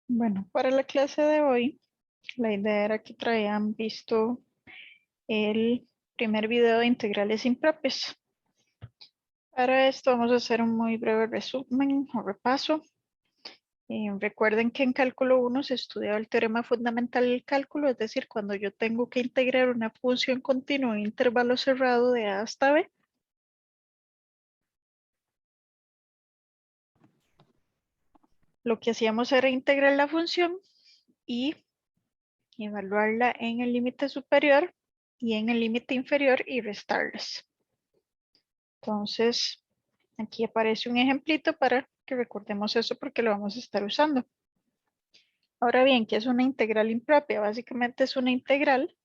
Bueno, para la clase de hoy, la idea era que traían visto el primer video de integrales impropias. Para esto vamos a hacer un muy breve resumen o repaso. Recuerden que en cálculo 1 se estudiaba el teorema fundamental del cálculo, es decir, cuando yo tengo que integrar una función continua en intervalo cerrado de A hasta B. Lo que hacíamos era integrar la función y evaluarla en el límite superior y en el límite inferior y restarlas. Entonces, aquí aparece un ejemplito para que recordemos eso porque lo vamos a estar usando. Ahora bien, ¿qué es una integral impropia? Básicamente es una integral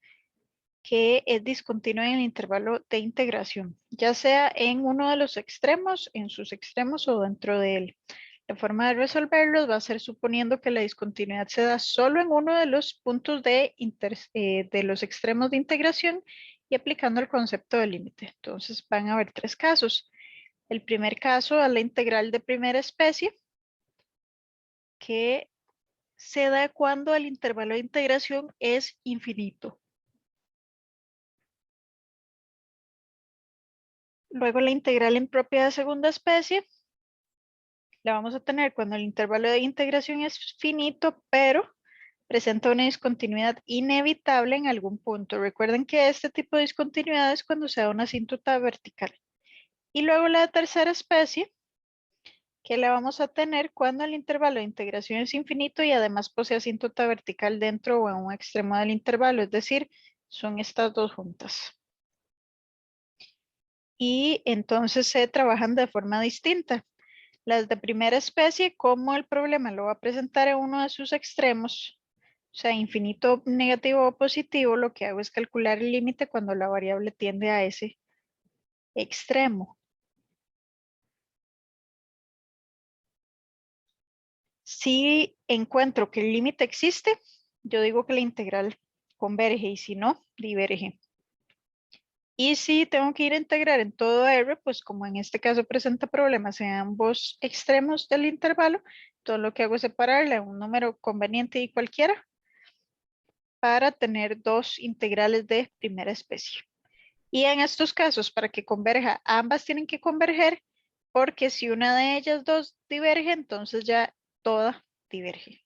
que es discontinua en el intervalo de integración, ya sea en uno de los extremos, en sus extremos o dentro de él. La forma de resolverlos va a ser suponiendo que la discontinuidad se da solo en uno de los puntos de los extremos de integración y aplicando el concepto de límite. Entonces van a haber tres casos. El primer caso es la integral de primera especie, que se da cuando el intervalo de integración es infinito. Luego la integral impropia de segunda especie, la vamos a tener cuando el intervalo de integración es finito, pero presenta una discontinuidad inevitable en algún punto. Recuerden que este tipo de discontinuidad es cuando se da una asíntota vertical. Y luego la tercera especie, que la vamos a tener cuando el intervalo de integración es infinito y además posee asíntota vertical dentro o en un extremo del intervalo, es decir, son estas dos juntas. Y entonces se trabajan de forma distinta. Las de primera especie, como el problema lo va a presentar en uno de sus extremos, o sea, infinito negativo o positivo, lo que hago es calcular el límite cuando la variable tiende a ese extremo. Si encuentro que el límite existe, yo digo que la integral converge y si no, diverge. Y si tengo que ir a integrar en todo R, pues como en este caso presenta problemas en ambos extremos del intervalo, todo lo que hago es separarle a un número conveniente y cualquiera para tener dos integrales de primera especie. Y en estos casos, para que converja, ambas tienen que converger, porque si una de ellas dos diverge, entonces ya toda diverge.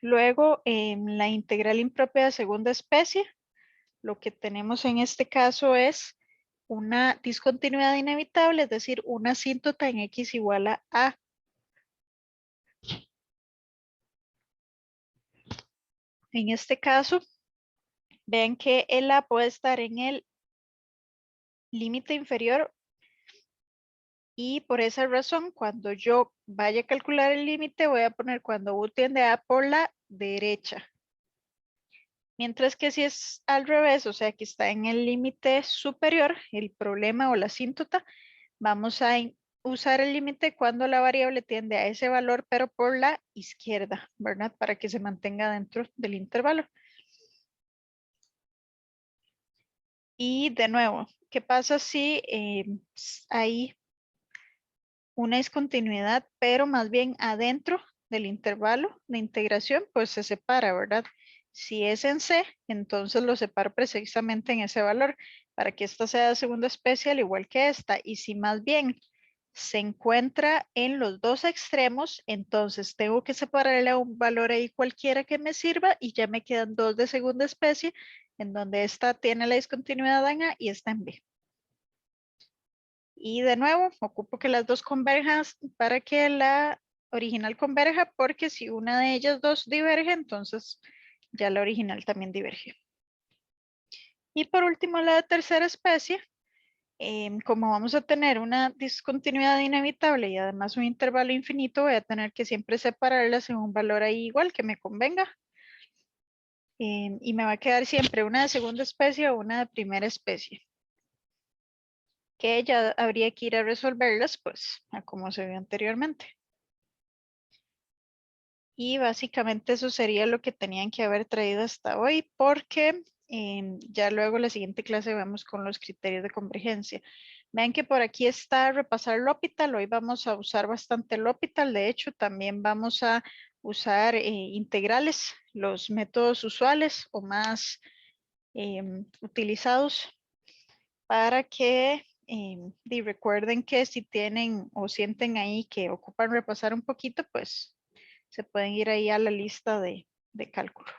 Luego, en la integral impropia de segunda especie, lo que tenemos en este caso es una discontinuidad inevitable, es decir, una asíntota en x igual a A. En este caso, ven que el A puede estar en el límite inferior y por esa razón, cuando yo vaya a calcular el límite, voy a poner cuando U tiende a por la derecha. Mientras que si es al revés, o sea que está en el límite superior, el problema o la asíntota, vamos a usar el límite cuando la variable tiende a ese valor, pero por la izquierda, ¿verdad? Para que se mantenga dentro del intervalo. Y de nuevo, ¿qué pasa si hay una discontinuidad, pero más bien adentro del intervalo de integración, pues se separa, ¿verdad? Si es en C, entonces lo separo precisamente en ese valor para que esta sea de segunda especie al igual que esta. Y si más bien se encuentra en los dos extremos, entonces tengo que separarle a un valor ahí cualquiera que me sirva y ya me quedan dos de segunda especie en donde esta tiene la discontinuidad en A y esta en B. Y de nuevo, ocupo que las dos converjan para que la original converja, porque si una de ellas dos diverge, entonces ya la original también diverge. Y por último, la tercera especie, como vamos a tener una discontinuidad inevitable y además un intervalo infinito, voy a tener que siempre separarlas en un valor ahí igual que me convenga. Y me va a quedar siempre una de segunda especie o una de primera especie, que ya habría que ir a resolverlas, pues, a como se vio anteriormente. Y básicamente eso sería lo que tenían que haber traído hasta hoy, porque ya luego la siguiente clase vamos con los criterios de convergencia. Vean que por aquí está repasar L'Hopital. Hoy vamos a usar bastante L'Hopital. De hecho, también vamos a usar integrales, los métodos usuales o más utilizados para que recuerden que si tienen o sienten ahí que ocupan repasar un poquito, pues se pueden ir ahí a la lista de cálculo.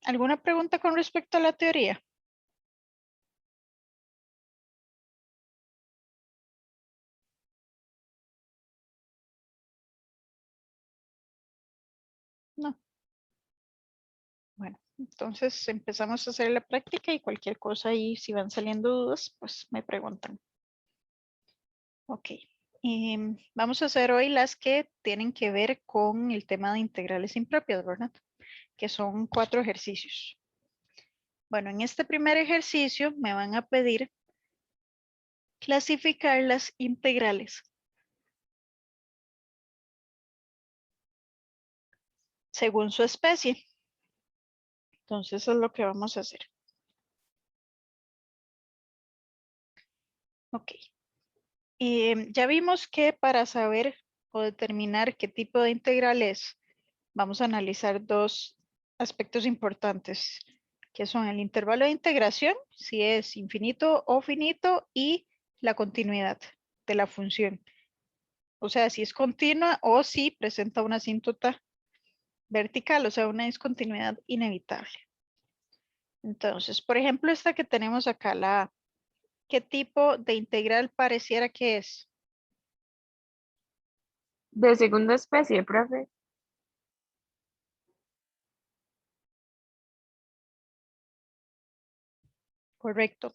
¿Alguna pregunta con respecto a la teoría? No. Bueno, entonces empezamos a hacer la práctica y cualquier cosa ahí, si van saliendo dudas, pues me preguntan. Ok. Vamos a hacer hoy las que tienen que ver con el tema de integrales impropias, ¿verdad? Que son 4 ejercicios. Bueno, en este primer ejercicio me van a pedir clasificar las integrales según su especie. Entonces, eso es lo que vamos a hacer. Ok. Ya vimos que para saber o determinar qué tipo de integral es, vamos a analizar 2 aspectos importantes, que son el intervalo de integración, si es infinito o finito, y la continuidad de la función. O sea, si es continua o si presenta una asíntota vertical, o sea, una discontinuidad inevitable. Entonces, por ejemplo, esta que tenemos acá, la A, ¿qué tipo de integral pareciera que es? De segunda especie, profe. Correcto.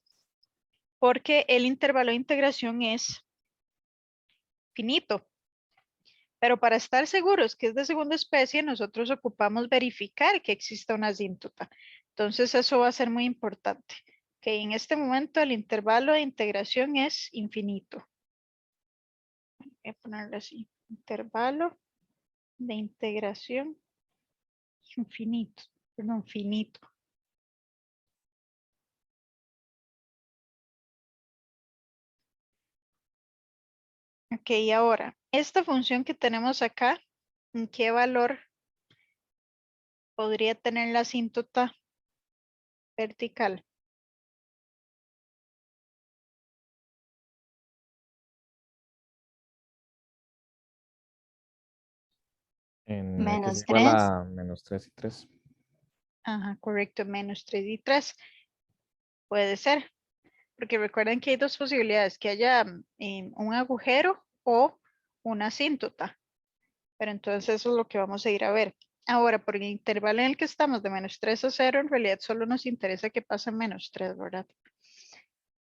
Porque el intervalo de integración es finito. Pero para estar seguros que es de segunda especie, nosotros ocupamos verificar que exista una asíntota. Entonces, eso va a ser muy importante. Que en este momento el intervalo de integración es infinito. Voy a ponerlo así. Intervalo de integración infinito. Perdón, finito. Ok, ahora, esta función que tenemos acá, ¿en qué valor podría tener la asíntota vertical? En X Menos igual 3. a menos 3 y 3. Ajá, correcto, menos 3 y 3. Puede ser, porque recuerden que hay 2 posibilidades, que haya un agujero o una asíntota. Pero entonces eso es lo que vamos a ir a ver. Ahora, por el intervalo en el que estamos de menos 3 a 0, en realidad solo nos interesa que pase menos 3, ¿verdad?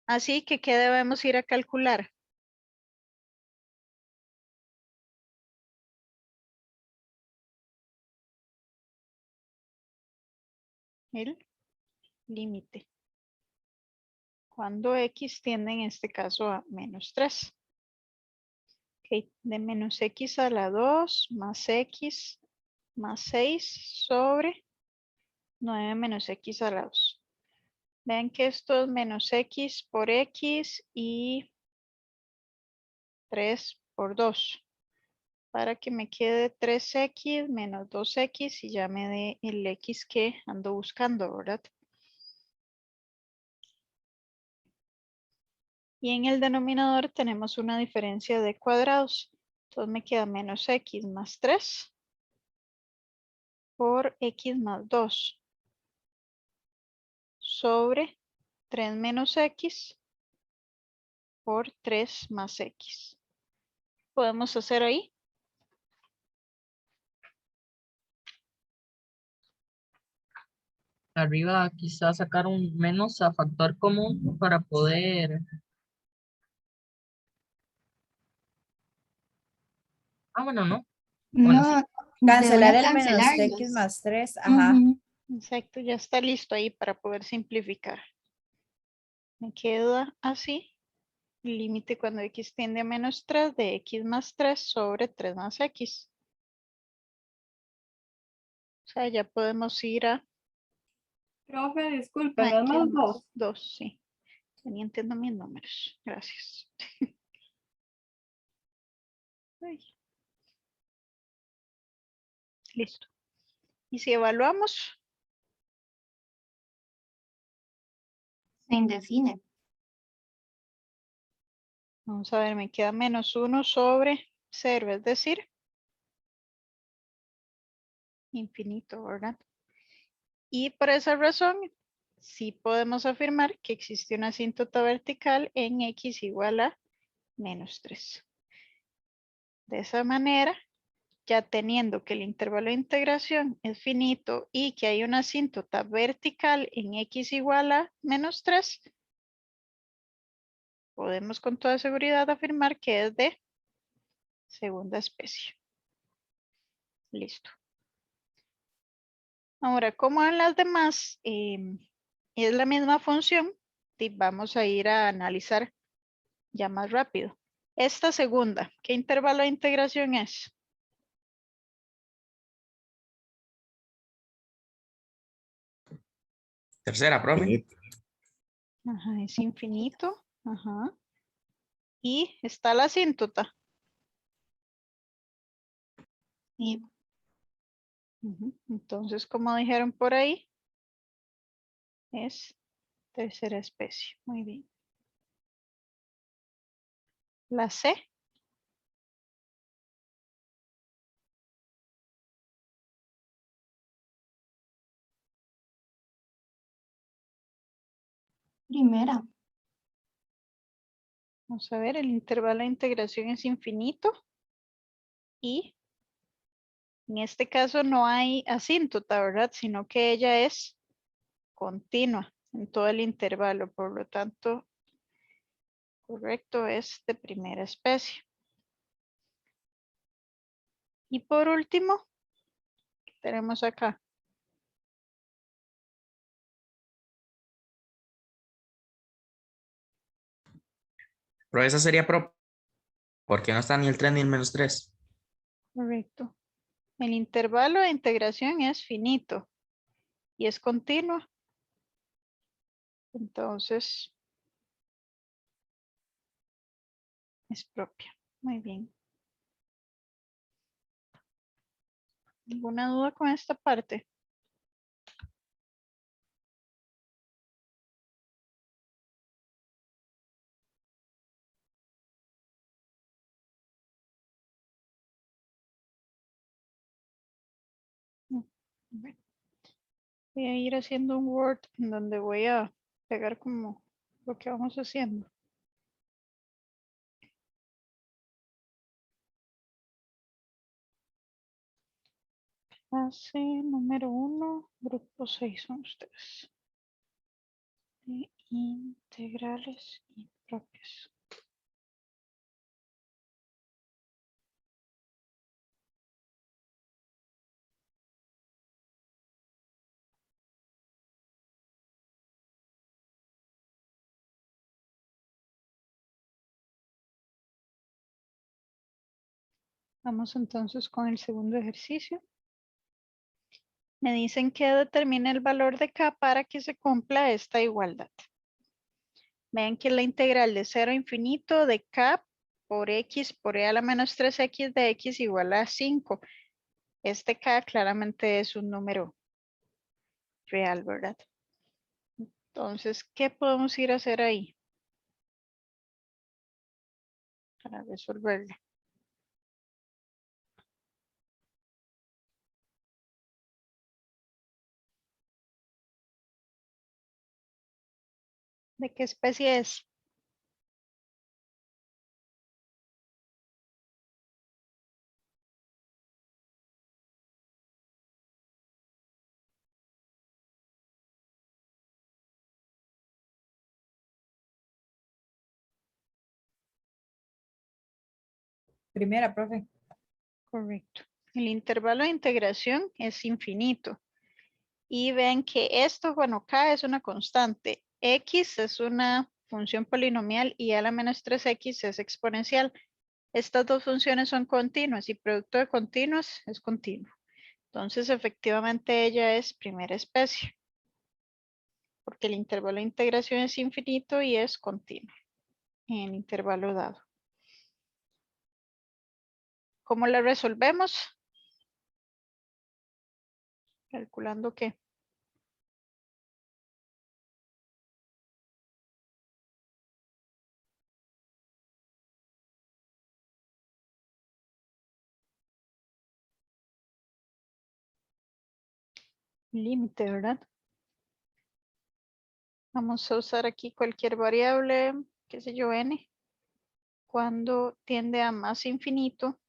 Así que, ¿qué debemos ir a calcular? El límite. Cuando x tiende en este caso a menos 3. Ok, de menos x a la 2 más x más 6 sobre 9 menos x a la 2. Vean que esto es menos x por x y 3 por 2. Para que me quede 3x menos 2x y ya me dé el x que ando buscando, ¿verdad? Y en el denominador tenemos una diferencia de cuadrados. Entonces me queda menos x más 3 por x más 2 sobre 3 menos x por 3 más x. ¿Podemos hacer ahí? Arriba quizás sacar un menos a factor común para poder... Ah, bueno, no. Bueno, sí. No, Cancelar debe el menos x cancelarlos. más 3, ajá. Ujú. Exacto, ya está listo ahí para poder simplificar. Me queda así. Límite cuando x tiende a menos 3 de x más 3 sobre 3 más x. O sea, ya podemos ir a Profe, disculpe, no es x más más 2. 2, sí. Ni entiendo mis números. Gracias. Ay. Listo. Y si evaluamos, Se indefine. vamos a ver, me queda -1 sobre 0, es decir, infinito, ¿verdad? Y por esa razón, sí podemos afirmar que existe una asíntota vertical en x igual a -3. De esa manera, ya teniendo que el intervalo de integración es finito y que hay una asíntota vertical en x igual a -3, podemos con toda seguridad afirmar que es de segunda especie. Listo. Ahora, como en las demás es la misma función, vamos a ir a analizar ya más rápido. Esta segunda, ¿qué intervalo de integración es? Tercera, profe. Infinito. Ajá, es infinito. Ajá. Y está la asíntota. Sí. Ujú. Entonces, como dijeron por ahí, es tercera especie. Muy bien. La C. Primera. Vamos a ver, el intervalo de integración es infinito. Y en este caso no hay asíntota, ¿verdad? Sino que ella es continua en todo el intervalo. Por lo tanto, correcto es de primera especie. Y por último, ¿qué tenemos acá? Pero esa sería porque no está ni el 3 ni el -3. Correcto. El intervalo de integración es finito y es continuo. Entonces, es propia. Muy bien. ¿Alguna duda con esta parte? No. Bueno, voy a ir haciendo un Word en donde voy a pegar como lo que vamos haciendo. Clase número 1, grupo 6 son ustedes. De integrales impropias. Vamos entonces con el segundo ejercicio. Me dicen que determine el valor de K para que se cumpla esta igualdad. Vean que la integral de 0 a infinito de K por X por E a la menos 3X de X igual a 5. Este K claramente es un número real, ¿verdad? Entonces, ¿qué podemos ir a hacer ahí? Para resolverlo. ¿De qué especie es? Primera, profe. Correcto. El intervalo de integración es infinito. Y ven que esto, bueno, K es una constante. X es una función polinomial y a la menos 3X es exponencial. Estas dos funciones son continuas y producto de continuas es continuo. Entonces, efectivamente, ella es primera especie. porque el intervalo de integración es infinito y es continuo en intervalo dado. ¿Cómo la resolvemos? Calculando qué. Límite, ¿verdad? Vamos a usar aquí cualquier variable, qué sé yo, n. Cuando tiende a más infinito,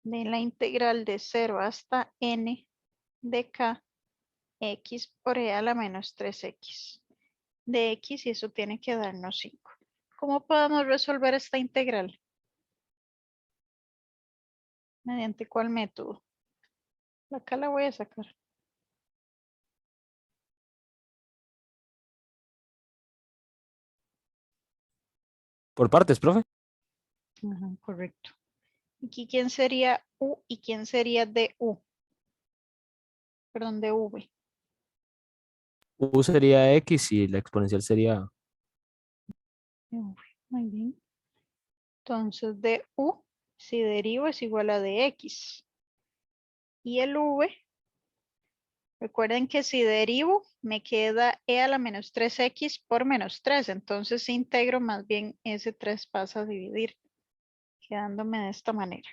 de la integral de 0 hasta n de k, x por e a la menos 3x de x, y eso tiene que darnos 5. ¿Cómo podemos resolver esta integral? ¿Mediante cuál método? Acá la voy a sacar. Por partes, profe. Ajá, correcto. Aquí, ¿quién sería u y quién sería du? Perdón, dv. U sería X y la exponencial sería dv. Muy bien. Entonces, du, si derivo, es igual a dx. Y el v, recuerden que si derivo, me queda e a la menos 3x por menos 3. Entonces, si integro, más bien ese 3 pasa a dividir, quedándome de esta manera.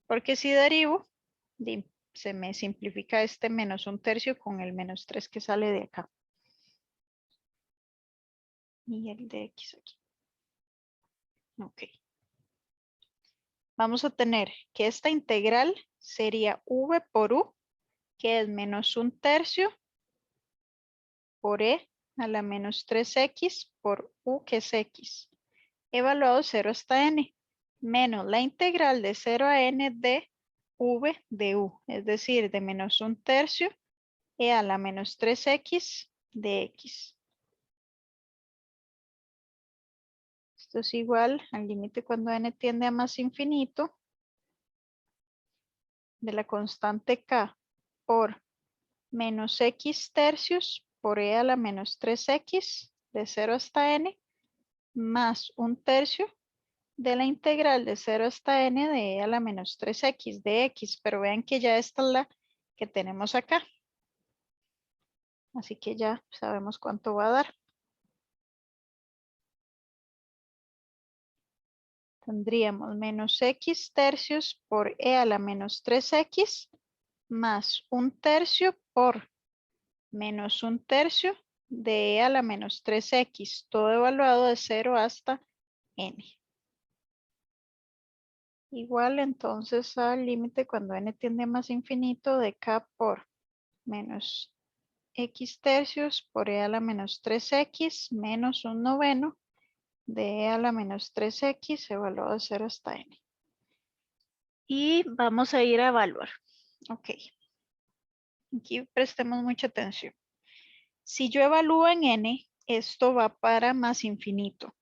Porque si derivo, se me simplifica este menos 1/3 con el menos 3 que sale de acá. Y el de x aquí. Ok. Vamos a tener que esta integral sería v por u, que es menos 1/3 por e a la menos 3x por u, que es x, evaluado 0 hasta n, menos la integral de 0 a n de v de u, es decir, de menos 1/3 e a la menos 3x de x. Esto es igual al límite cuando n tiende a más infinito de la constante k por menos x tercios por e a la menos 3x de 0 hasta n más 1/3 de la integral de 0 hasta n de e a la menos 3x de x, pero vean que ya esta es la que tenemos acá. Así que ya sabemos cuánto va a dar. Tendríamos menos x tercios por e a la menos 3x más 1/3 por menos 1/3 de e a la menos 3x, todo evaluado de 0 hasta n. Igual entonces al límite cuando n tiende a más infinito de k por menos x tercios por e a la menos 3x menos 1/9 de e a la menos 3x evaluado de 0 hasta n. Y vamos a ir a evaluar. Ok. Aquí prestemos mucha atención. Si yo evalúo en n, esto va para más infinito.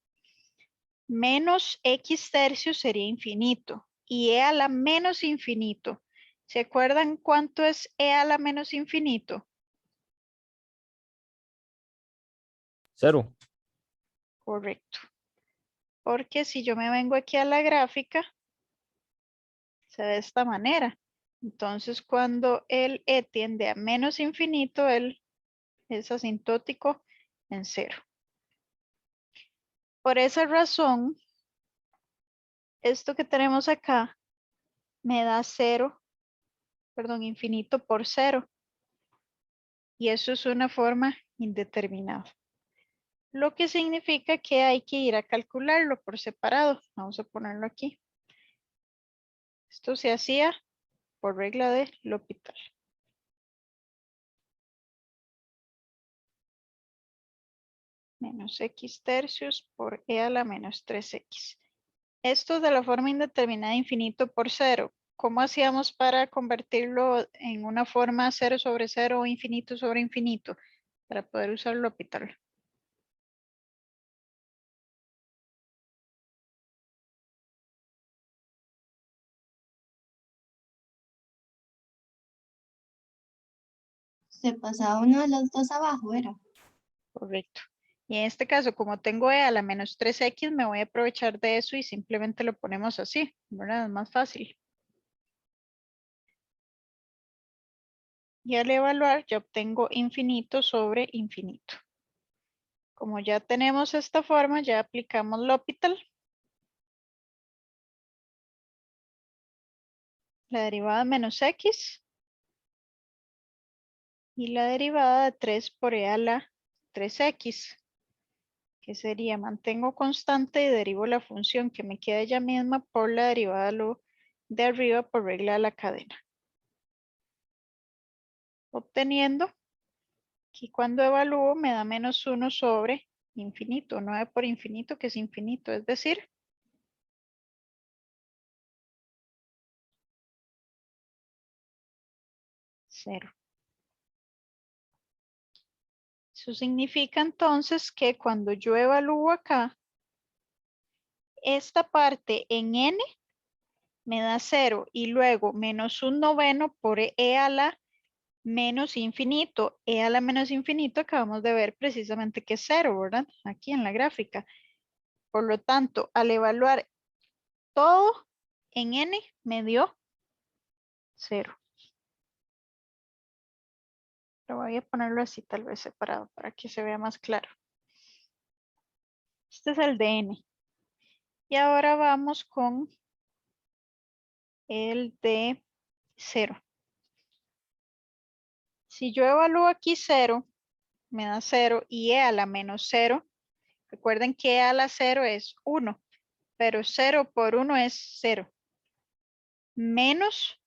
Menos x tercios sería infinito. Y e a la menos infinito. ¿Se acuerdan cuánto es e a la menos infinito? 0. Correcto. Porque si yo me vengo aquí a la gráfica, se ve de esta manera. Entonces, cuando el e tiende a menos infinito, él es asintótico en 0. Por esa razón, esto que tenemos acá me da 0, perdón, infinito por 0. Y eso es una forma indeterminada. Lo que significa que hay que ir a calcularlo por separado. Vamos a ponerlo aquí. Esto se hacía por regla de L'Hopital. Menos x tercios por e a la menos 3x. Esto de la forma indeterminada infinito por 0. ¿Cómo hacíamos para convertirlo en una forma 0 sobre 0 o infinito sobre infinito? Para poder usar L'Hopital. Se pasaba uno de los dos abajo, era. Correcto. Y en este caso, como tengo e a la menos 3x, me voy a aprovechar de eso y simplemente lo ponemos así, ¿verdad? Es más fácil. Y al evaluar, yo obtengo infinito sobre infinito. Como ya tenemos esta forma, ya aplicamos L'Hopital. La derivada de menos x. Y la derivada de 3 por e a la 3x. Que sería, mantengo constante y derivo la función que me queda ella misma por la derivada de arriba por regla de la cadena. Obteniendo que cuando evalúo me da menos 1 sobre infinito, 9 por infinito que es infinito, es decir, 0. Eso significa entonces que cuando yo evalúo acá, esta parte en n me da 0 y luego menos 1/9 por e a la menos infinito. E a la menos infinito acabamos de ver precisamente que es 0, ¿verdad? Aquí en la gráfica. Por lo tanto, al evaluar todo en n me dio 0. Pero voy a ponerlo así tal vez separado para que se vea más claro. Este es el de n. Y ahora vamos con el de 0. Si yo evalúo aquí 0, me da 0 y e a la menos 0. Recuerden que e a la 0 es 1, pero 0 por 1 es 0. Menos,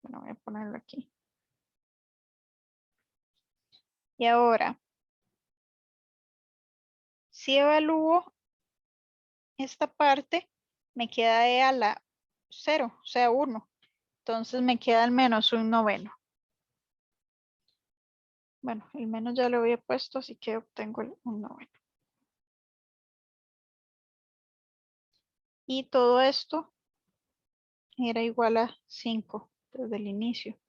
bueno, voy a ponerlo aquí. Y ahora, si evalúo esta parte, me queda e a la 0, o sea 1. Entonces me queda al menos 1/9. Bueno, el menos ya lo había puesto, así que obtengo el 1/9. Y todo esto era igual a 5 desde el inicio.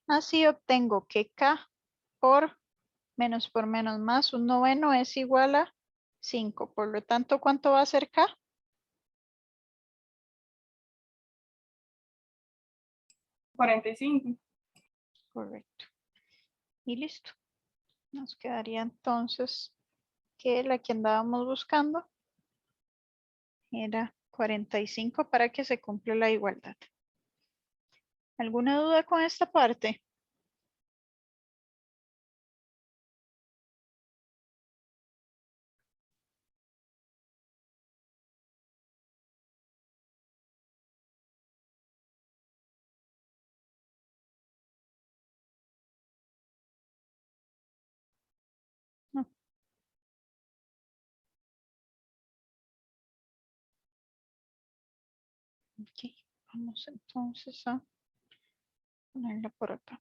Así obtengo que k por menos más 1/9 es igual a 5. Por lo tanto, ¿cuánto va a ser k? 45. Correcto. Y listo. Nos quedaría entonces que la que andábamos buscando era 45 para que se cumpla la igualdad. ¿Alguna duda con esta parte? No. Ok, vamos entonces a ponerla por acá.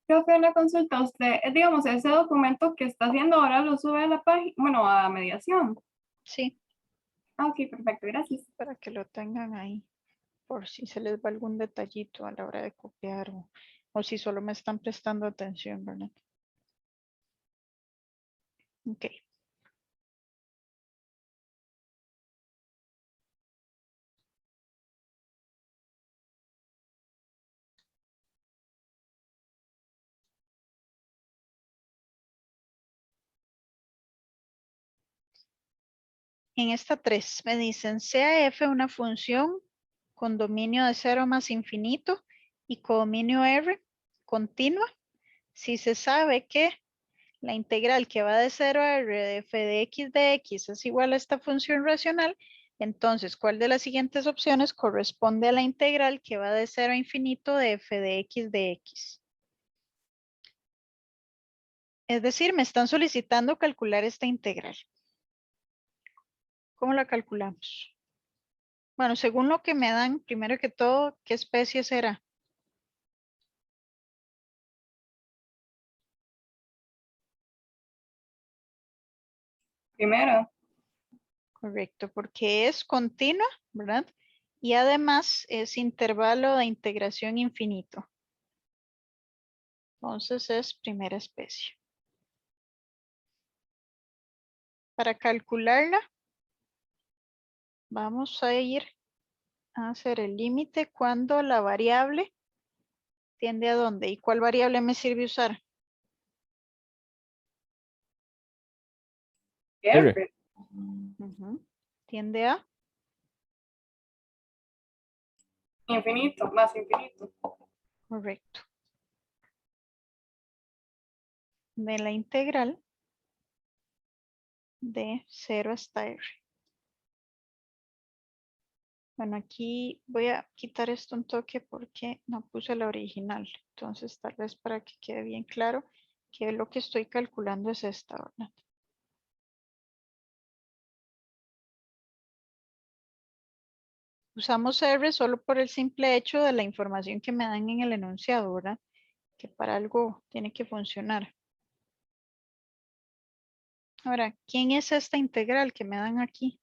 Profe, una consulta. Usted, digamos, ese documento que está haciendo ahora lo sube a la página, bueno, a mediación. Sí, Ah, ok, perfecto, gracias. para que lo tengan ahí, por si se les va algún detallito a la hora de copiar o si solo me están prestando atención, ¿verdad? Ok. En esta 3 me dicen, sea f una función con dominio de 0 más infinito y codominio r continua, si se sabe que la integral que va de 0 a r de f de x es igual a esta función racional, entonces, ¿cuál de las siguientes opciones corresponde a la integral que va de 0 a infinito de f de x? Es decir, me están solicitando calcular esta integral. ¿Cómo la calculamos? Bueno, según lo que me dan, primero que todo, ¿qué especie será? primera. Correcto, porque es continua, ¿verdad? Y además es intervalo de integración infinito. Entonces es primera especie. Para calcularla, vamos a ir a hacer el límite cuando la variable tiende a dónde. ¿Y cuál variable me sirve usar? R. Ujú. Tiende a Infinito, más infinito. correcto. De la integral de 0 hasta R. Bueno, aquí voy a quitar esto un toque porque no puse la original. Entonces, tal vez para que quede bien claro que lo que estoy calculando es esta, ¿verdad? Usamos R solo por el simple hecho de la información que me dan en el enunciado, ¿verdad? Que para algo tiene que funcionar. Ahora, ¿quién es esta integral que me dan aquí?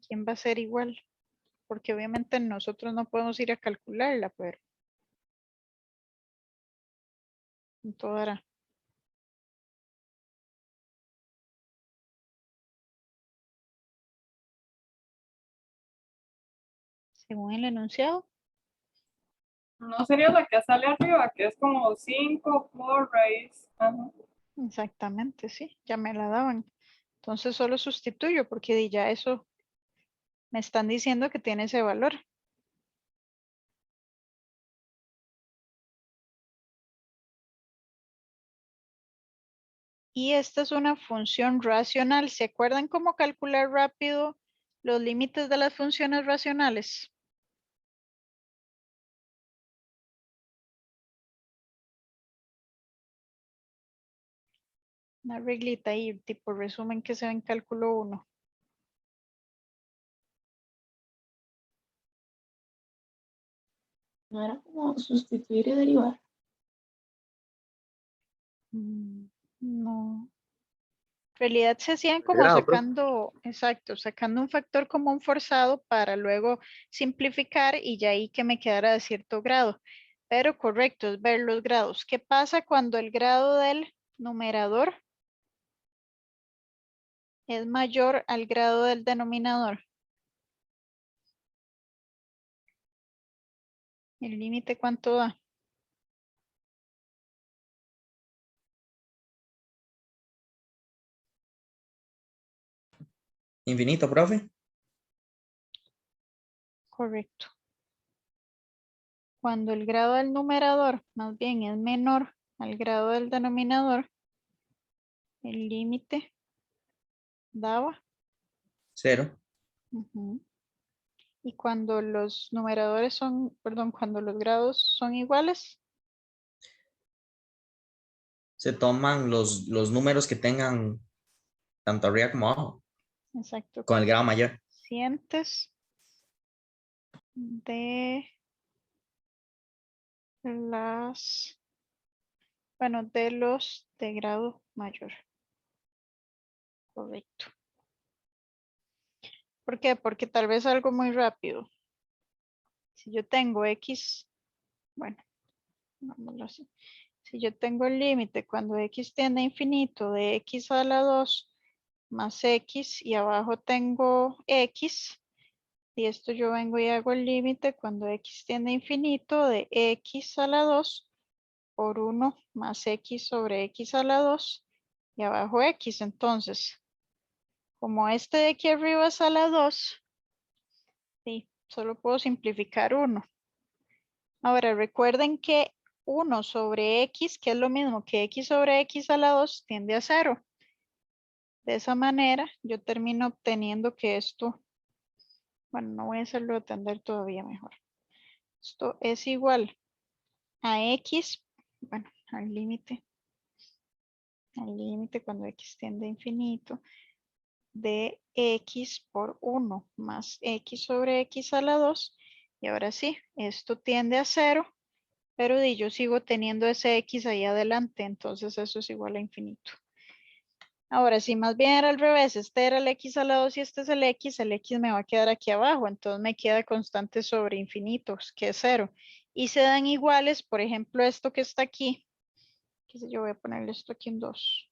¿Quién va a ser igual? Porque obviamente nosotros no podemos ir a calcularla, pero todo hará. Según el enunciado. No sería la que sale arriba, que es como 5 por raíz. Ajá. Exactamente, sí, ya me la daban. Entonces solo sustituyo porque ya eso me están diciendo que tiene ese valor. Y esta es una función racional. ¿Se acuerdan cómo calcular rápido los límites de las funciones racionales? Una reglita ahí, tipo resumen que se ve en cálculo 1. No era como sustituir y derivar. No. En realidad se hacían como Grado, profe. sacando, exacto, sacando un factor común forzado para luego simplificar y ya ahí que me quedara de cierto grado. Pero correcto es ver los grados. ¿Qué pasa cuando el grado del numerador es mayor al grado del denominador? ¿El límite cuánto da? Infinito, profe. Correcto. Cuando el grado del numerador más bien es menor al grado del denominador, el límite daba. 0. Ujú. Y cuando los numeradores son, perdón, cuando los grados son iguales, Se toman los números que tengan tanto arriba como abajo, exacto, con el grado mayor. cientes de las, bueno, de los de grado mayor. Correcto. ¿Por qué? Porque tal vez algo muy rápido. Si yo tengo x, bueno, vámonos así. Si yo tengo el límite cuando x tiende a infinito de x a la 2 más x y abajo tengo x, y esto yo vengo y hago el límite cuando x tiende a infinito de x a la 2 por 1 más x sobre x a la 2 y abajo x. Entonces, como este de aquí arriba es a la 2, sí, solo puedo simplificar 1. Ahora recuerden que 1 sobre x, que es lo mismo que x sobre x a la 2, tiende a 0. De esa manera yo termino obteniendo que esto, bueno, no voy a hacerlo atender todavía mejor. Esto es igual a x, bueno, al límite cuando x tiende a infinito, de x por 1 más x sobre x a la 2 Y ahora sí, esto tiende a 0, pero yo sigo teniendo ese x ahí adelante, entonces eso es igual a infinito. Ahora, si más bien era al revés, este era el x a la 2 y este es el x me va a quedar aquí abajo, entonces me queda constante sobre infinitos, que es 0. Y se dan iguales, por ejemplo, esto que está aquí, qué sé yo, voy a ponerle esto aquí en 2.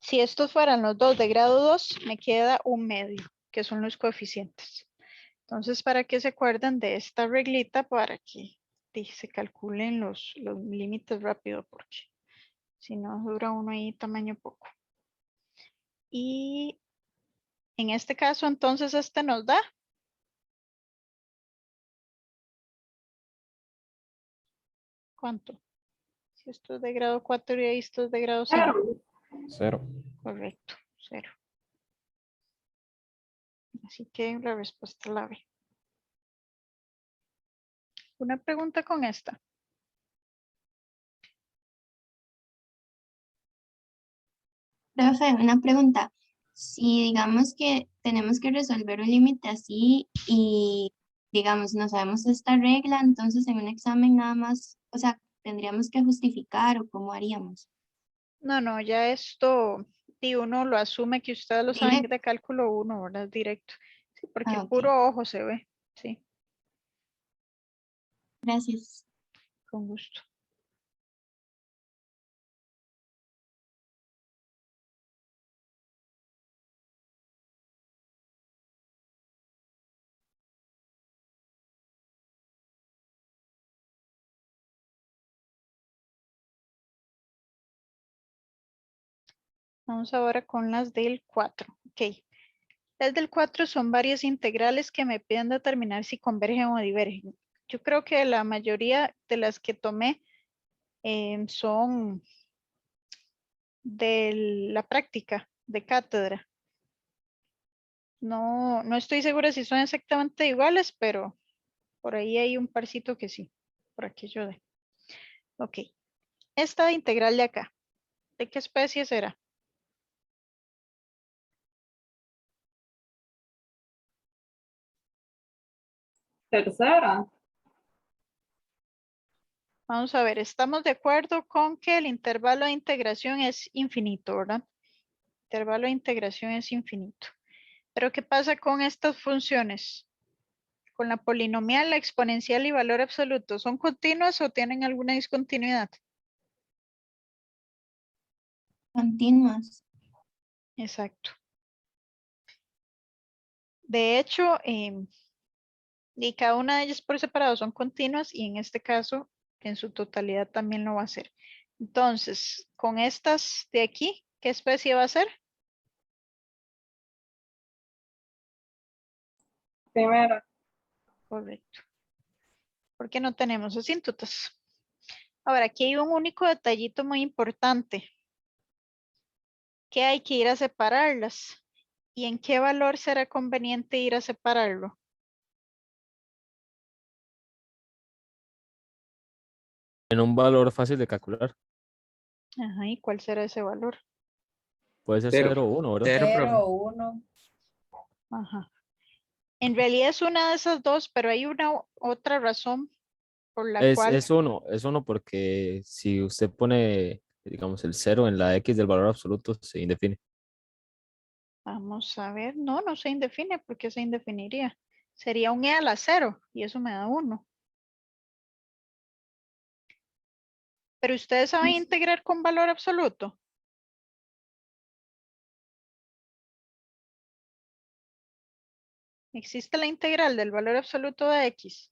Si estos fueran los dos de grado 2, me queda un medio, que son los coeficientes. Entonces, para que se acuerden de esta reglita, para que se calculen los límites rápido, porque si no dura uno ahí tamaño poco. Y en este caso, entonces, este nos da. ¿Cuánto? Si esto es de grado 4 y esto es de grado 5. 0. 0. Correcto, 0. Así que la respuesta es la B. Una pregunta con esta. Profe, una pregunta. Si digamos que tenemos que resolver un límite así y digamos no sabemos esta regla, entonces en un examen nada más, o sea, tendríamos que justificar o cómo haríamos. No, ya esto, y uno lo asume que ustedes lo saben Directo. de cálculo 1, ¿verdad? Directo. Sí, porque Ah, ok. puro ojo se ve. Sí, Gracias. con gusto. Vamos ahora con las del 4. Ok. Las del 4 son varias integrales que me piden determinar si convergen o divergen. Yo creo que la mayoría de las que tomé son de la práctica, de cátedra. No estoy segura si son exactamente iguales, pero por ahí hay un parcito que sí, por aquello de. Ok, esta integral de acá, ¿de qué especie será? Tercera. Vamos a ver, estamos de acuerdo con que el intervalo de integración es infinito, ¿verdad? Intervalo de integración es infinito. Pero ¿qué pasa con estas funciones? Con la polinomial, la exponencial y valor absoluto, ¿son continuas o tienen alguna discontinuidad? Continuas. Exacto. De hecho, y cada una de ellas por separado son continuas y en este caso, en su totalidad también lo va a ser. Entonces, con estas de aquí, ¿qué especie va a ser? Primera. Correcto. Porque no tenemos asíntotas. Ahora, aquí hay un único detallito muy importante. Que hay que ir a separarlas. ¿Y en qué valor será conveniente ir a separarlo? En un valor fácil de calcular. Ajá, ¿y cuál será ese valor? Puede ser Cero. 0 o 1, ¿verdad? Cero, profe. 1. Ajá. En realidad es una de esas dos, pero hay una otra razón por la cual. Es uno porque si usted pone, digamos, el 0 en la X del valor absoluto, se indefine. Vamos a ver. No se indefine. ¿Por qué se indefiniría? Sería un e a la 0 y eso me da 1. Pero ustedes saben integrar con valor absoluto. ¿Existe la integral del valor absoluto de x?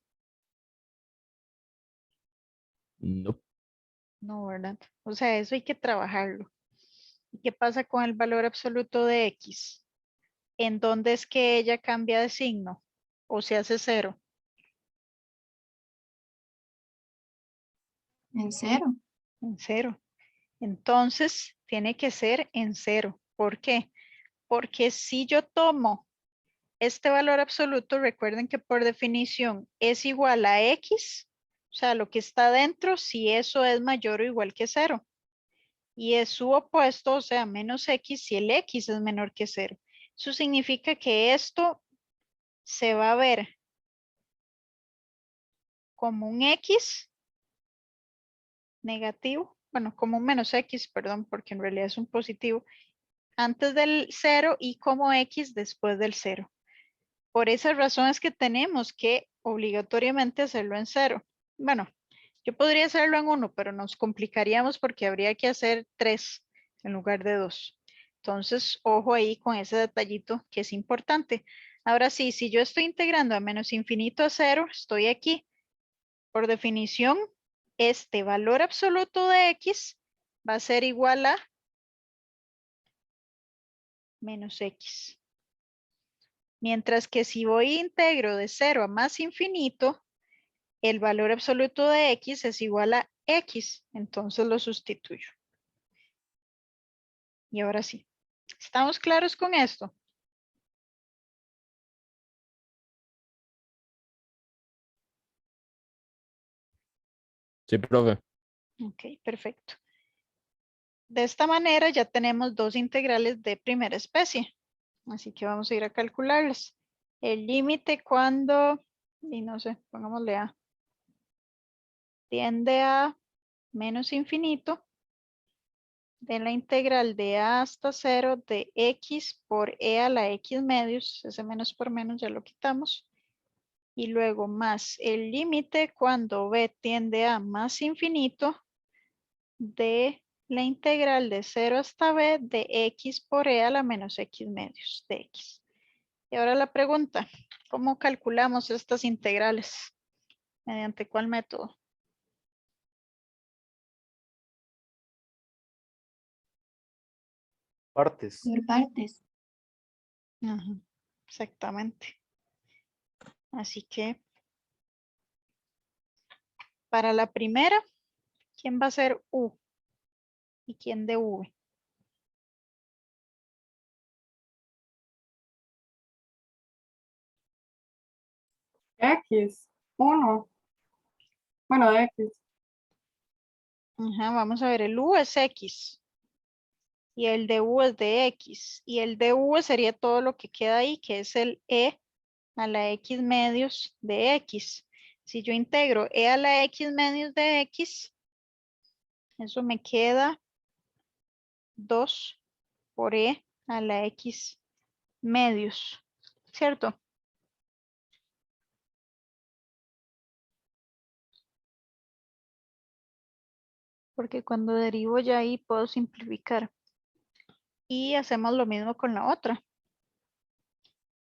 No. No, ¿verdad? O sea, eso hay que trabajarlo. ¿Y qué pasa con el valor absoluto de x? ¿En dónde es que ella cambia de signo? ¿O se hace 0? En 0. En 0. Entonces, tiene que ser en 0. ¿Por qué? Porque si yo tomo este valor absoluto, recuerden que por definición es igual a x, o sea, lo que está dentro, si eso es mayor o igual que 0. y es su opuesto, o sea, menos x si el x es menor que 0. Eso significa que esto se va a ver como un x negativo, bueno, como un menos x, perdón, porque en realidad es un positivo, antes del 0 y como x después del 0. Por esa razón es que tenemos que obligatoriamente hacerlo en 0. Bueno, yo podría hacerlo en 1, pero nos complicaríamos porque habría que hacer 3 en lugar de 2. Entonces, ojo ahí con ese detallito que es importante. Ahora sí, si yo estoy integrando a menos infinito a 0, estoy aquí. Por definición, este valor absoluto de x va a ser igual a menos x. Mientras que si voy integro de 0 a más infinito, el valor absoluto de x es igual a x. Entonces lo sustituyo. Y ahora sí. ¿Estamos claros con esto? Sí, profe. Ok, perfecto. De esta manera ya tenemos dos integrales de primera especie. Así que vamos a ir a calcularlas. El límite cuando, y no sé, pongámosle a, tiende a menos infinito de la integral de a hasta 0 de x por e a la x medios, ese menos por menos ya lo quitamos, y luego más el límite cuando b tiende a más infinito de la integral de 0 hasta b de x por e a la menos x medios de x. Y ahora la pregunta, ¿cómo calculamos estas integrales? ¿Mediante cuál método? Partes. Por partes. Ajá, exactamente. Así que para la primera, ¿quién va a ser u? ¿Y quién de v? X, 1. Bueno, de X. Ajá, vamos a ver, el u es x. Y el de u es de x. Y el de v sería todo lo que queda ahí, que es el e a la x medios de x. Si yo integro e a la x medios de x, eso me queda 2 por e a la x medios, ¿cierto? Porque cuando derivo ya ahí puedo simplificar. Y hacemos lo mismo con la otra.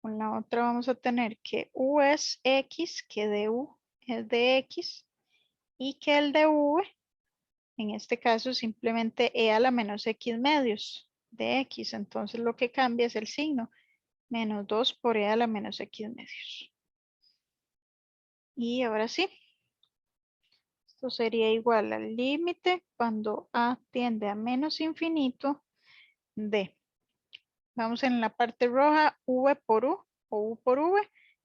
Con la otra vamos a tener que u es x, que du es de x, y que el de v, en este caso simplemente e a la menos x medios de x. Entonces lo que cambia es el signo. Menos 2 por e a la menos x medios. Y ahora sí. Esto sería igual al límite cuando a tiende a menos infinito de. Vamos en la parte roja, v por u o u por v,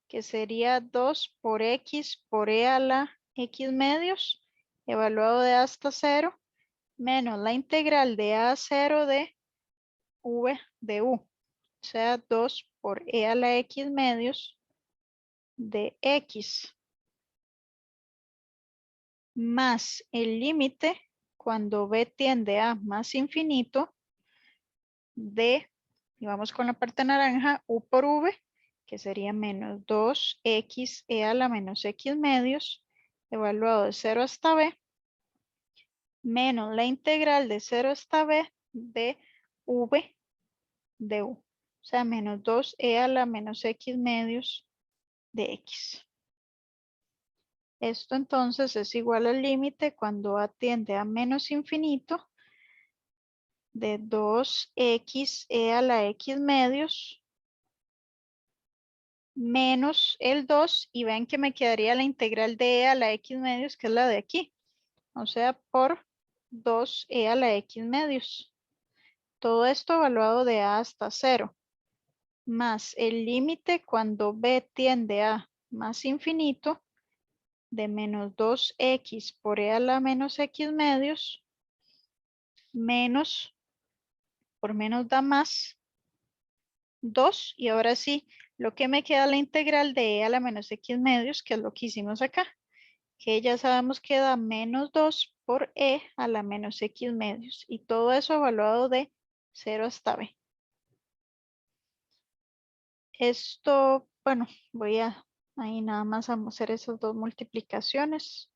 que sería 2 por x por e a la x medios, evaluado de hasta 0, menos la integral de a 0 de v de u, o sea, 2 por e a la x medios de x, más el límite cuando b tiende a más infinito de, y vamos con la parte naranja, u por v, que sería menos 2x e a la menos x medios, evaluado de 0 hasta b, menos la integral de 0 hasta b de v de u. O sea, menos 2e a la menos x medios de x. Esto entonces es igual al límite cuando a tiende a menos infinito de 2x e a la x medios menos el 2 y ven que me quedaría la integral de e a la x medios, que es la de aquí. O sea, por 2e a la x medios. Todo esto evaluado de a hasta 0. Más el límite cuando b tiende a más infinito de menos 2x por e a la menos x medios menos, por menos da más, 2. Y ahora sí, lo que me queda la integral de e a la menos x medios, que es lo que hicimos acá. Que ya sabemos que da menos 2 por e a la menos x medios. Y todo eso evaluado de 0 hasta b. Esto, bueno, voy a ahí nada más a hacer esas dos multiplicaciones.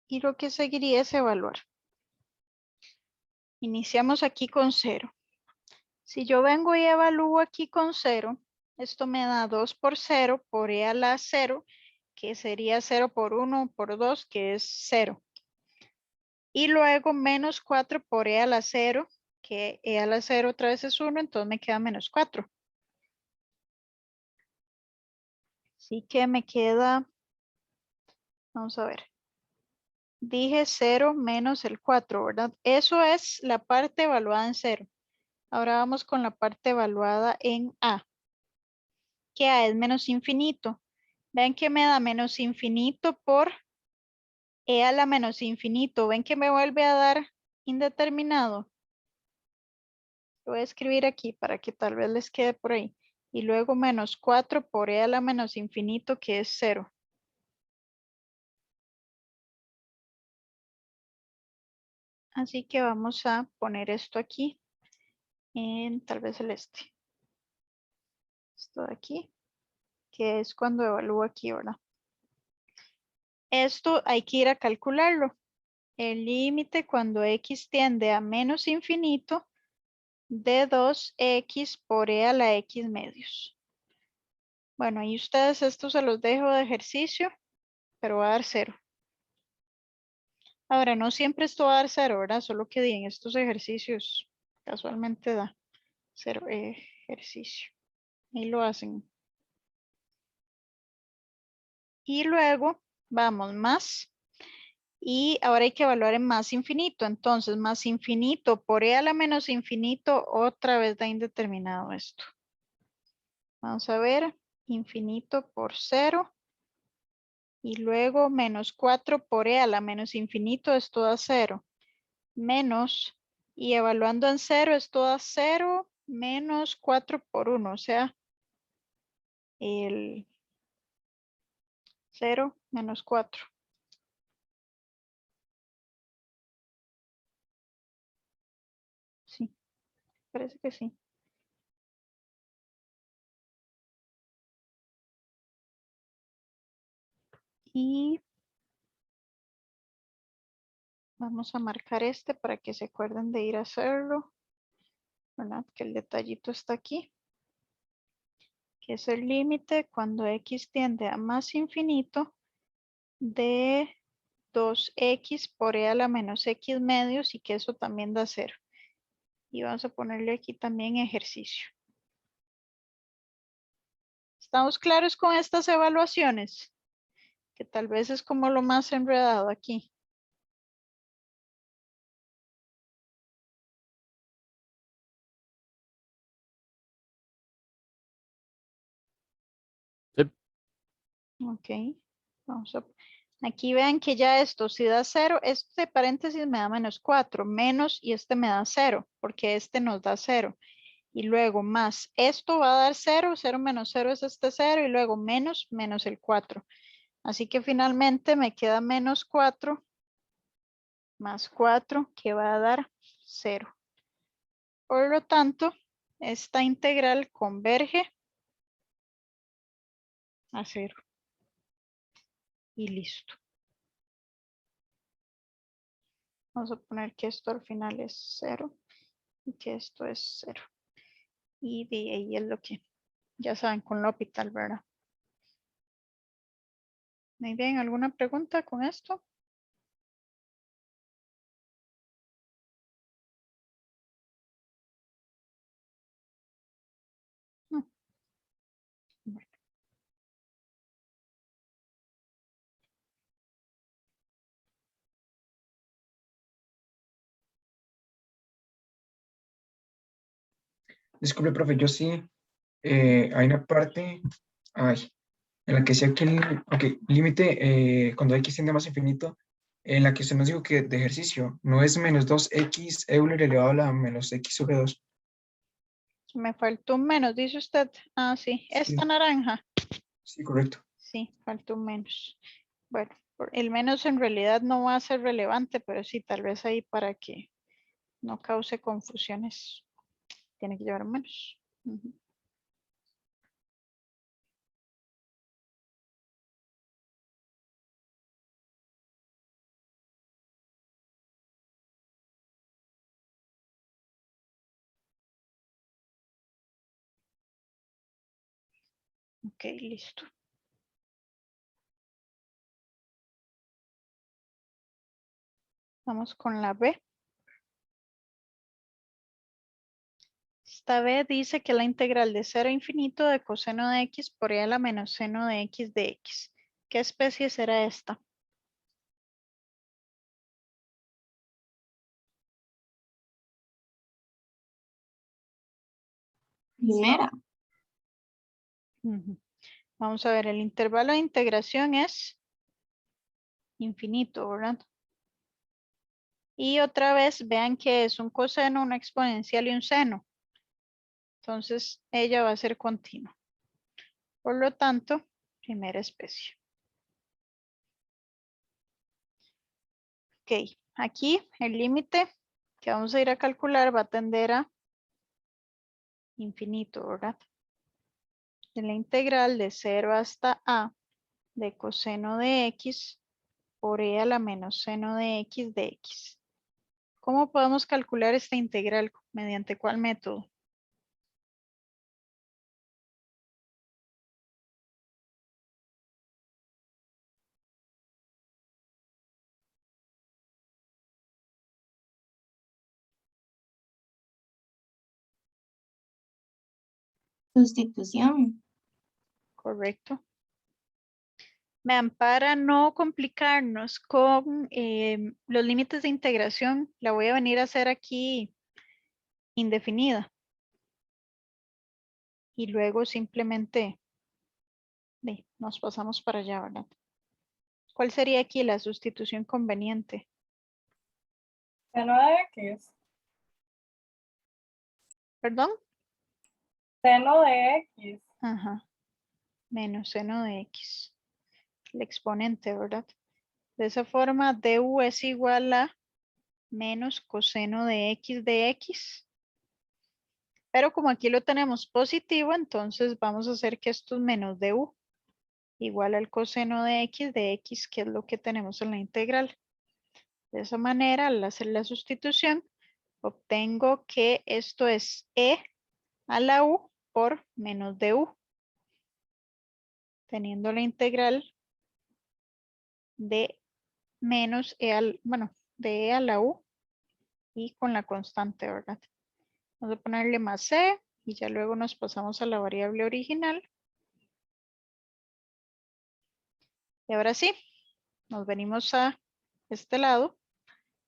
Y lo que seguiría es evaluar. Iniciamos aquí con 0. Si yo vengo y evalúo aquí con 0, esto me da 2 por 0 por e a la 0, que sería 0 por 1 por 2, que es 0. Y luego menos 4 por e a la 0, que e a la 0 otra vez es 1, entonces me queda menos 4. Así que me queda, vamos a ver. Dije 0 menos el 4, ¿verdad? Eso es la parte evaluada en 0. Ahora vamos con la parte evaluada en A. Que A es menos infinito. Ven que me da menos infinito por e a la menos infinito. Ven que me vuelve a dar indeterminado. Lo voy a escribir aquí para que tal vez les quede por ahí. Y luego menos 4 por e a la menos infinito, que es 0. Así que vamos a poner esto aquí en tal vez el este. Esto de aquí, que es cuando evalúo aquí, ¿verdad? Esto hay que ir a calcularlo. El límite cuando x tiende a menos infinito de 2x por e a la x medios. Bueno, ahí ustedes esto se los dejo de ejercicio, pero va a dar 0. Ahora, no siempre esto va a dar 0, ¿verdad? Solo que en estos ejercicios casualmente da 0 ejercicio. Ahí lo hacen. Y luego vamos más. Y ahora hay que evaluar en más infinito. Entonces, más infinito por e a la menos infinito, otra vez da indeterminado esto. Vamos a ver, infinito por 0. Y luego menos 4 por e a la menos infinito, esto da 0. Menos, y evaluando en 0, esto da 0 menos 4 por 1. O sea, el 0 menos 4. Sí, parece que sí. Y vamos a marcar este para que se acuerden de ir a hacerlo. ¿Verdad? Que el detallito está aquí. Que es el límite cuando x tiende a más infinito de 2x por e a la menos x medios y que eso también da 0. Y vamos a ponerle aquí también ejercicio. ¿Estamos claros con estas evaluaciones? Que tal vez es como lo más enredado aquí. Sí. Ok. Vamos a... Aquí vean que ya esto si da 0, este paréntesis me da menos 4, menos y este me da 0, porque este nos da 0. Y luego más, esto va a dar 0, 0 menos 0 es este 0 y luego menos, menos el 4. Así que finalmente me queda menos 4 más 4 que va a dar 0. Por lo tanto, esta integral converge a 0. Y listo. Vamos a poner que esto al final es 0 y que esto es 0. Y de ahí es lo que ya saben con L'Hopital, ¿verdad? Muy bien, ¿alguna pregunta con esto? Disculpe, profe, yo sí. Hay una parte en la que decía que el límite cuando x tiende a más infinito, en la que usted nos dijo que de ejercicio no es menos 2x Euler elevado a la menos x sobre 2. Me faltó un menos, dice usted. Ah, sí. Esta Sí. naranja. Sí, correcto. Sí, faltó un menos. Bueno, el menos en realidad no va a ser relevante, pero sí, tal vez ahí para que no cause confusiones. Tiene que llevar un menos. Ujú. Ok, listo. Vamos con la B. Esta B dice que la integral de 0 a infinito de coseno de x por e a la menos seno de x de x. ¿Qué especie será esta? Primera. Ujú. Vamos a ver, el intervalo de integración es infinito, ¿verdad? Y otra vez vean que es un coseno, una exponencial y un seno. Entonces ella va a ser continua. Por lo tanto, primera especie. Ok, aquí el límite que vamos a ir a calcular va a tender a infinito, ¿verdad? De la integral de 0 hasta a de coseno de x por e a la menos seno de x de x. ¿Cómo podemos calcular esta integral? ¿Mediante cuál método? Sustitución. Correcto. Vean, para no complicarnos con los límites de integración, la voy a venir a hacer aquí indefinida. Y luego simplemente nos pasamos para allá, ¿verdad? ¿Cuál sería aquí la sustitución conveniente? Seno de X. ¿Perdón? Seno de X. Ajá. Menos seno de x. El exponente, ¿verdad? De esa forma, du es igual a menos coseno de x. Pero como aquí lo tenemos positivo, entonces vamos a hacer que esto es menos du igual al coseno de x, que es lo que tenemos en la integral. De esa manera, al hacer la sustitución, obtengo que esto es e a la u por menos du, teniendo la integral de menos e al, bueno, de e a la u y con la constante, ¿verdad? Vamos a ponerle más c y ya luego nos pasamos a la variable original. Y ahora sí, nos venimos a este lado.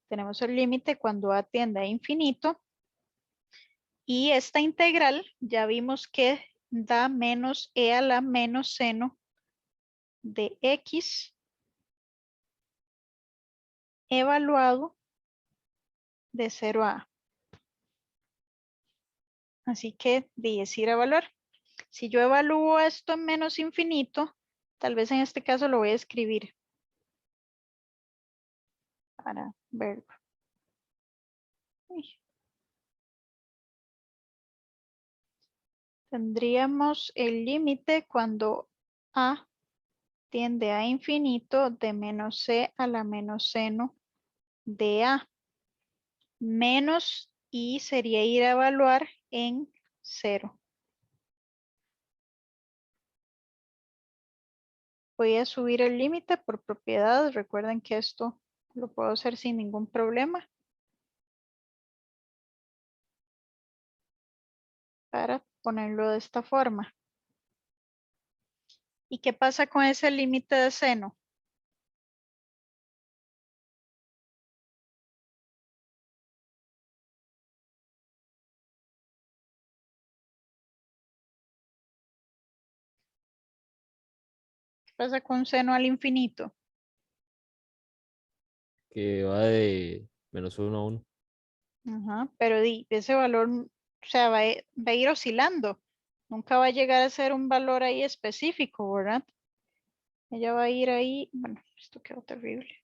Tenemos el límite cuando a tiende a infinito. Y esta integral ya vimos que da menos e a la menos seno de x evaluado de 0 a a. Así que decir evaluar. Si yo evalúo esto en menos infinito, tal vez en este caso lo voy a escribir para verlo. Tendríamos el límite cuando a tiende a infinito de menos c a la menos seno de a. Menos y sería ir a evaluar en 0. Voy a subir el límite por propiedad. Recuerden que esto lo puedo hacer sin ningún problema. Para ponerlo de esta forma. ¿Y qué pasa con ese límite de seno? pasa con seno al infinito? Que va de -1 a 1. Ajá, pero ese valor, o sea, va a ir oscilando. Nunca va a llegar a ser un valor ahí específico, ¿verdad? Ella va a ir ahí, bueno, esto quedó terrible.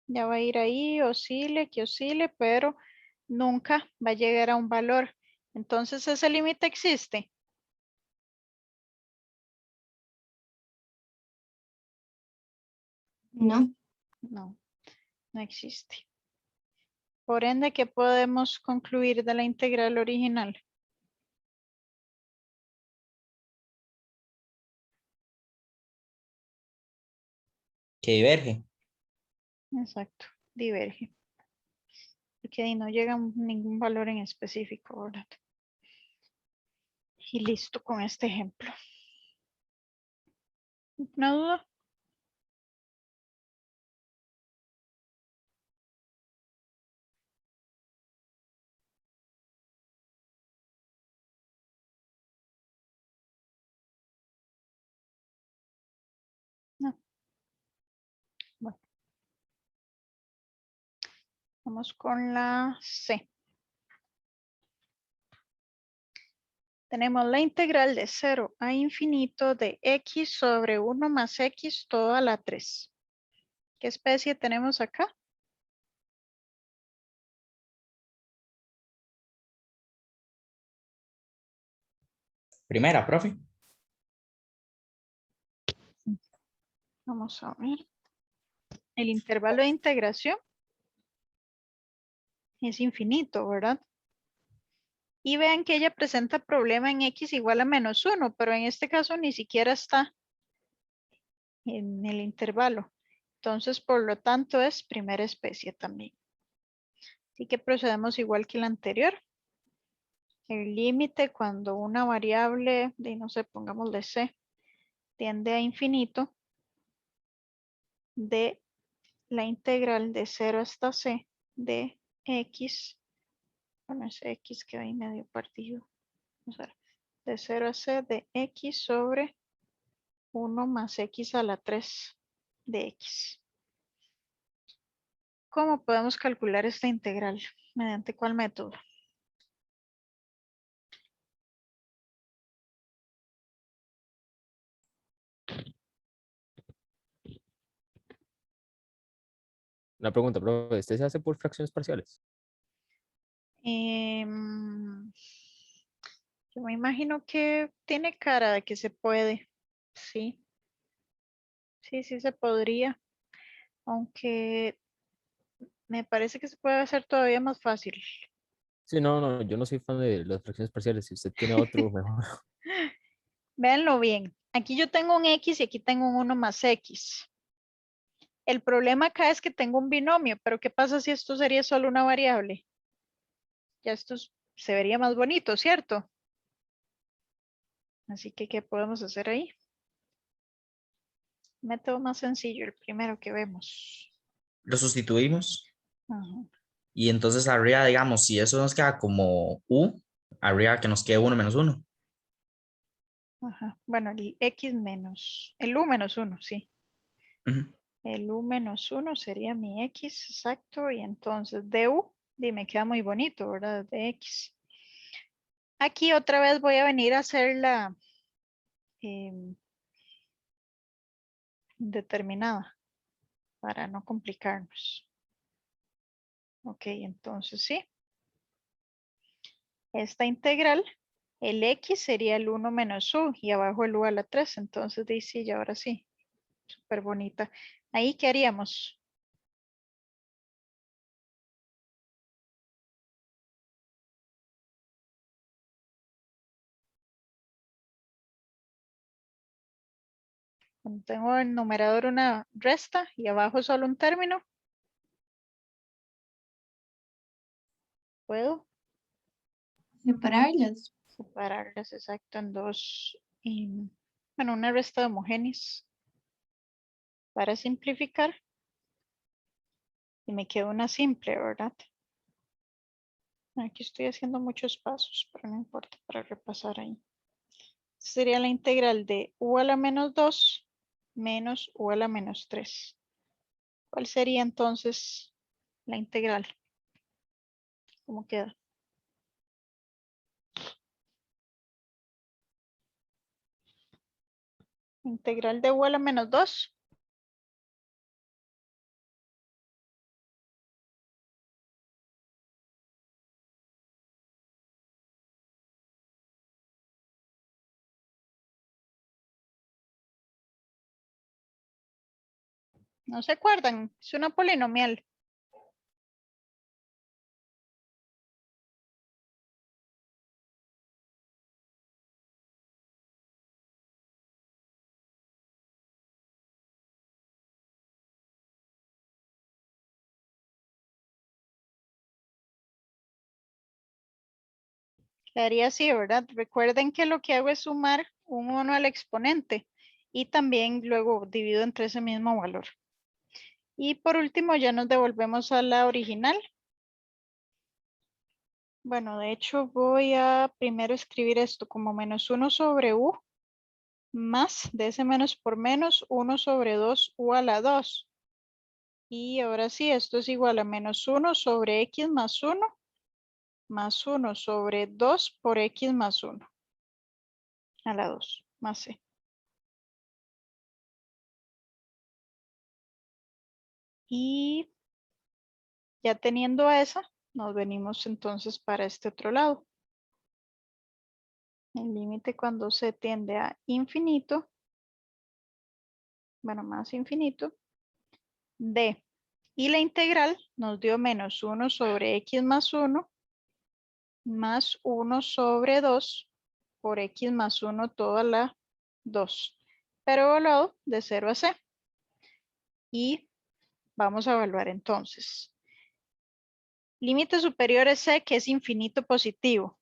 Ya va a ir ahí, oscile, que oscile, pero nunca va a llegar a un valor. Entonces, ¿ese límite existe? No, No, no existe. Por ende, ¿qué podemos concluir de la integral original? Que diverge. Exacto, diverge. Porque ahí no llega a ningún valor en específico, ¿verdad? Y listo con este ejemplo. ¿Una duda? No. Bueno. Vamos con la C. Tenemos la integral de 0 a infinito de x sobre 1 más x todo a la 3. ¿Qué especie tenemos acá? Primera, profe. Vamos a ver. El intervalo de integración es infinito, ¿verdad? Y vean que ella presenta problema en x igual a -1, pero en este caso ni siquiera está en el intervalo. Entonces, por lo tanto, es primera especie también. Así que procedemos igual que la anterior. El límite cuando una variable, de no sé, pongámosle c, tiende a infinito, de la integral de 0 hasta c de x, bueno, es x que va ahí medio partido, vamos a ver, de 0 a c de x sobre 1 más x a la 3 de x. ¿Cómo podemos calcular esta integral? ¿Mediante cuál método? Una pregunta, profe, ¿este se hace por fracciones parciales? Yo me imagino que tiene cara de que se puede. Sí, sí se podría. Aunque me parece que se puede hacer todavía más fácil. Sí, no, yo no soy fan de las fracciones parciales. Si usted tiene otro, mejor. Véanlo bien. Aquí yo tengo un x y aquí tengo un 1 más x. El problema acá es que tengo un binomio, pero ¿qué pasa si esto sería solo una variable? Ya esto se vería más bonito, ¿cierto? Así que, ¿qué podemos hacer ahí? Método más sencillo, el primero que vemos. Lo sustituimos. Ajá, Y entonces arriba, digamos, si eso nos queda como u, arriba que nos quede 1 menos 1. ajá. Bueno, el x menos, el u menos 1, sí. El u menos 1 sería mi x, exacto. Y entonces du, me queda muy bonito, ¿verdad? De x. Aquí otra vez voy a venir a hacer la determinada para no complicarnos. Ok, entonces sí. Esta integral, el x sería el 1 menos u y abajo el u a la 3. Entonces dice, y ahora sí, súper bonita. Ahí, ¿qué haríamos? Cuando tengo el numerador una resta y abajo solo un término, ¿puedo? separarlas. Separarlas exacto en dos, bueno, una resta de homogéneos para simplificar. Y me queda una simple, ¿verdad? Aquí estoy haciendo muchos pasos, pero no importa para repasar ahí. Sería la integral de u a la menos 2 menos u a la menos 3. ¿Cuál sería entonces la integral? ¿Cómo queda? Integral de u a la menos 2. ¿No se acuerdan? Es una polinomial. Quedaría así, ¿verdad? Recuerden que lo que hago es sumar un 1 al exponente y también luego divido entre ese mismo valor. Y por último ya nos devolvemos a la original. Bueno, de hecho voy a primero escribir esto como menos 1 sobre u más de ese menos por menos 1 sobre 2 u a la 2. Y ahora sí, esto es igual a menos 1 sobre x más 1 más 1 sobre 2 por x más 1 a la 2 más c. Y ya teniendo esa, nos venimos entonces para este otro lado. El límite cuando se tiende a infinito, bueno, más infinito, d. Y la integral nos dio menos 1 sobre x más 1 más 1 sobre 2 por x más 1 toda la 2. Pero evaluado de 0 a c. Y vamos a evaluar entonces. Límite superior es c, que es infinito positivo.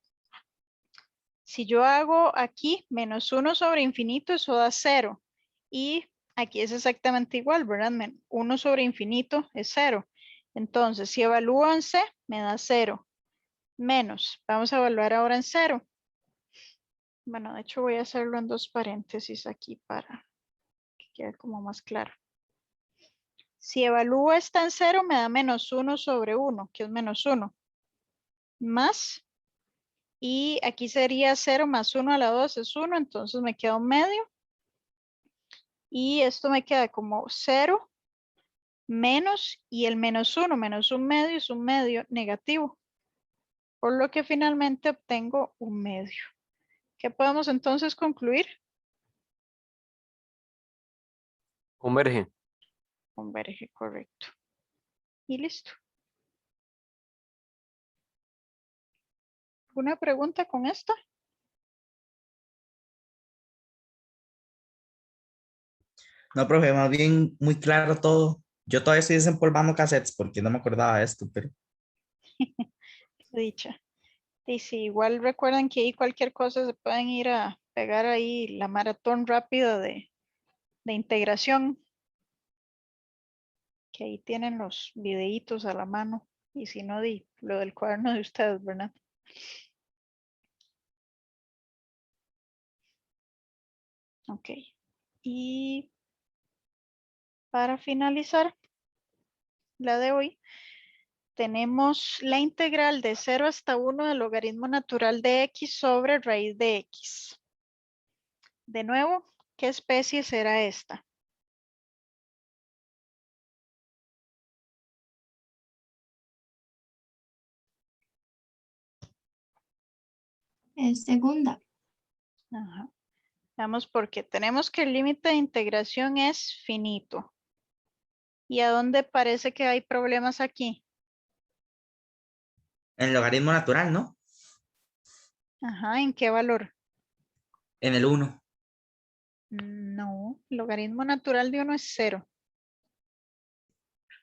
Si yo hago aquí menos 1 sobre infinito, eso da 0. Y aquí es exactamente igual, ¿verdad? 1 sobre infinito es 0. Entonces, si evalúo en c, me da 0. Menos, vamos a evaluar ahora en 0. Bueno, de hecho voy a hacerlo en 2 paréntesis aquí para que quede como más claro. Si evalúo esta en 0, me da menos 1 sobre 1, que es menos 1. Más, y aquí sería 0 más 1 a la 2 es 1, entonces me queda un medio. Y esto me queda como 0 menos, y el menos 1 menos un medio es un medio negativo. Por lo que finalmente obtengo un medio. ¿Qué podemos entonces concluir? Converge. Converge, correcto. Y listo. ¿Alguna pregunta con esta? No, profe, más bien muy claro todo. Yo todavía estoy desempolvando cassettes porque no me acordaba de esto, pero Dicha. Y si igual recuerden que ahí cualquier cosa se pueden ir a pegar ahí la maratón rápida de integración. Que ahí tienen los videitos a la mano. Y si no, lo del cuaderno de ustedes, ¿verdad? Ok. Y para finalizar la de hoy, tenemos la integral de 0 hasta 1 del logaritmo natural de x sobre raíz de x. De nuevo, ¿qué especie será esta? Es segunda. Ajá. Veamos porque tenemos que el límite de integración es finito. ¿Y a dónde parece que hay problemas aquí? en logaritmo natural, ¿no? Ajá, ¿en qué valor? En el 1. No, el logaritmo natural de 1 es 0.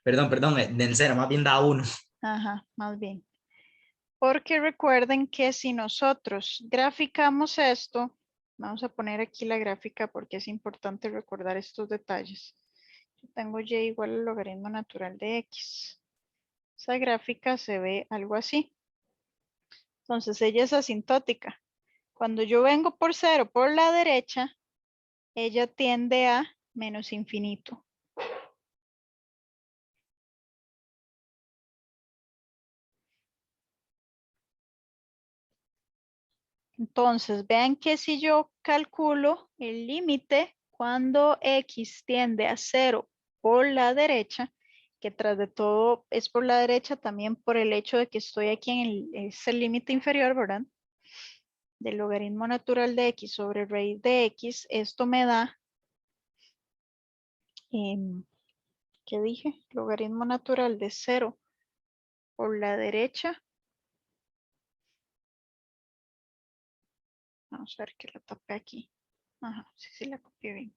Perdón, en 0, más bien da 1. Ajá, más bien. Porque recuerden que si nosotros graficamos esto, vamos a poner aquí la gráfica porque es importante recordar estos detalles. Yo tengo y igual al logaritmo natural de x. Esa gráfica se ve algo así. Entonces ella es asintótica. Cuando yo vengo por 0 por la derecha, ella tiende a menos infinito. Entonces, vean que si yo calculo el límite cuando x tiende a 0 por la derecha, que tras de todo es por la derecha también por el hecho de que estoy aquí es el límite inferior, ¿verdad? Del logaritmo natural de x sobre raíz de x, esto me da, ¿qué dije? Logaritmo natural de 0 por la derecha. Vamos a ver que la tapé aquí. Ajá, sí, la copié bien.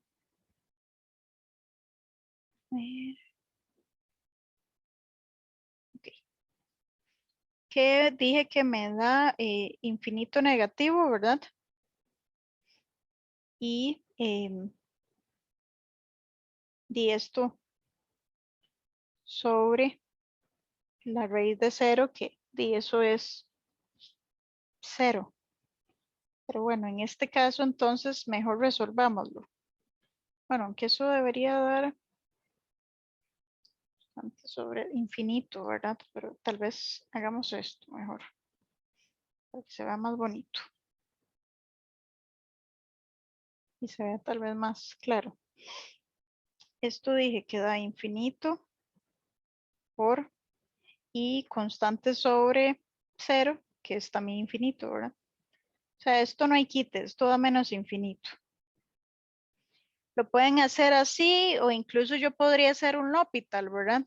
A ver. Ok. Que dije que me da infinito negativo, ¿verdad? Y di esto sobre la raíz de 0, que di eso es 0. Pero bueno, en este caso entonces mejor resolvámoslo. Bueno, aunque eso debería dar sobre infinito, ¿verdad? Pero tal vez hagamos esto mejor, para que se vea más bonito. Y se vea tal vez más claro. Esto dije que da infinito por y constante sobre 0, que es también infinito, ¿verdad? O sea, esto no hay quite, esto da menos infinito. Lo pueden hacer así o incluso yo podría hacer un L'Hopital, ¿verdad?